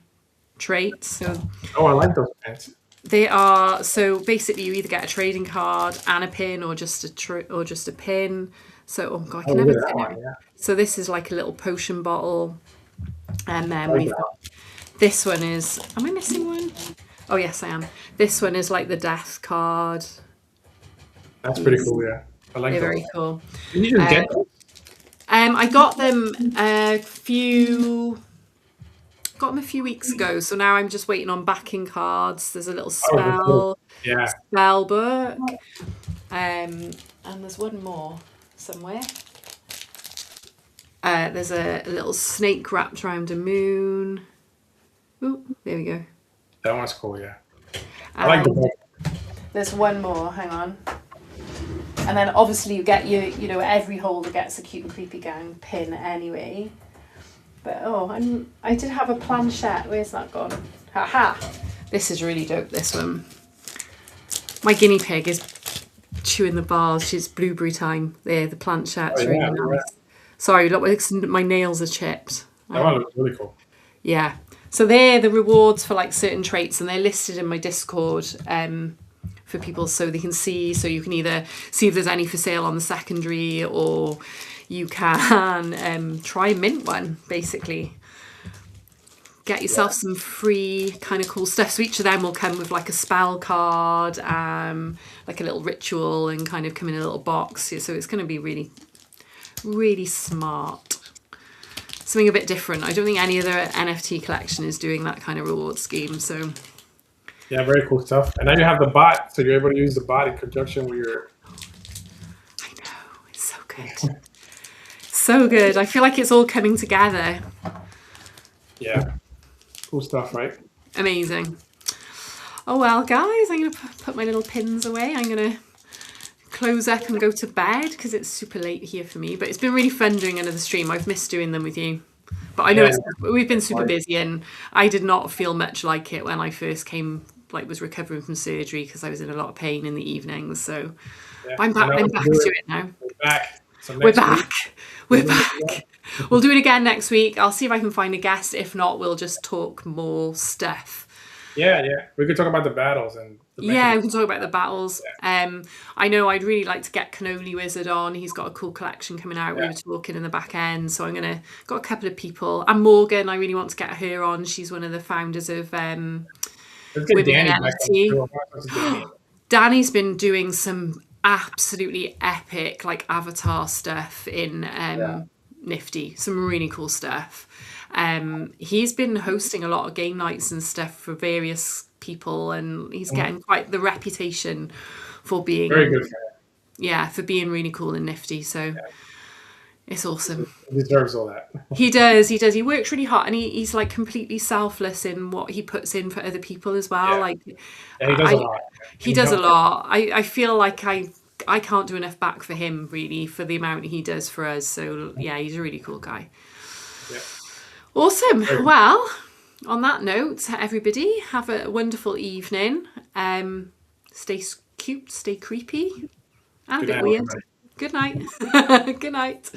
traits. So Oh, I like those pens. they are, so basically you either get a trading card and a pin or just a pin. So oh god, I Oh, can look never at that say one. it. Yeah. So this is like a little potion bottle, and then I like we've that. got this one is. Am I missing one? Oh yes, I am. This one is like the death card. That's pretty cool. Yeah. I like They're those. very cool. Did you just get those? I got them got them a few weeks ago. So now I'm just waiting on backing cards. There's a little Oh, that's cool. Yeah. spell book, and there's one more somewhere. There's a little snake wrapped around a moon. Ooh, there we go. That one's cool. Yeah. I like the And book. there's one more. Hang on. And then obviously you get every holder gets a cute and creepy gang pin anyway. But I did have a planchette. Where's that gone? Haha. This is really dope. This one. My guinea pig is chewing the bars. She's blueberry time. There, the planchette's really nice. Yeah. Sorry, look, my nails are chipped. That one looks really cool. Yeah. So they're the rewards for like certain traits, and they're listed in my Discord for people so they can see. So you can either see if there's any for sale on the secondary, or you can try and mint one, basically. Get yourself some free kind of cool stuff. So each of them will come with like a spell card, like a little ritual, and kind of come in a little box. So it's going to be really, really smart. Something a bit different. I don't think any other NFT collection is doing that kind of reward scheme. So Yeah, very cool stuff. And now you have the bot, so you're able to use the bot in conjunction with your. I know, it's so good. So good. I feel like it's all coming together. Yeah. Cool stuff, right? Amazing. Oh well, guys, I'm going to put my little pins away. I'm going to close up and go to bed because it's super late here for me. But it's been really fun doing another stream. I've missed doing them with you. But I know we've been super busy, and I did not feel much like it when I first was recovering from surgery because I was in a lot of pain in the evenings. So Yeah. I'm back to it now. We're back. So We're next week- back. We're back. We'll do it again next week. I'll see if I can find a guest. If not, we'll just talk more stuff. Yeah. We could talk about the battles and. Yeah, we can talk about the battles. I know I'd really like to get Cannoli Wizard on. He's got a cool collection coming out. We were talking in the back end, so got a couple of people. And Morgan, I really want to get her on. She's one of the founders of Let's get Women Danny in back NFT. on the show. Danny. Danny's been doing some absolutely epic like avatar stuff in Nifty. Some really cool stuff. He's been hosting a lot of game nights and stuff for various people, and he's getting quite the reputation for being Very good. for being really cool and nifty. So it's awesome. He deserves all that. He does. He works really hard, and he's like completely selfless in what he puts in for other people as well. Yeah. Like Yeah, he does a lot. he does a lot. I feel like I I can't do enough back for him really for the amount he does for us. So yeah, he's a really cool guy. Yeah. Awesome. Great. Well, on that note, everybody have a wonderful evening. Stay cute, stay creepy, and a Good bit night, weird. everybody. Good night. Good night.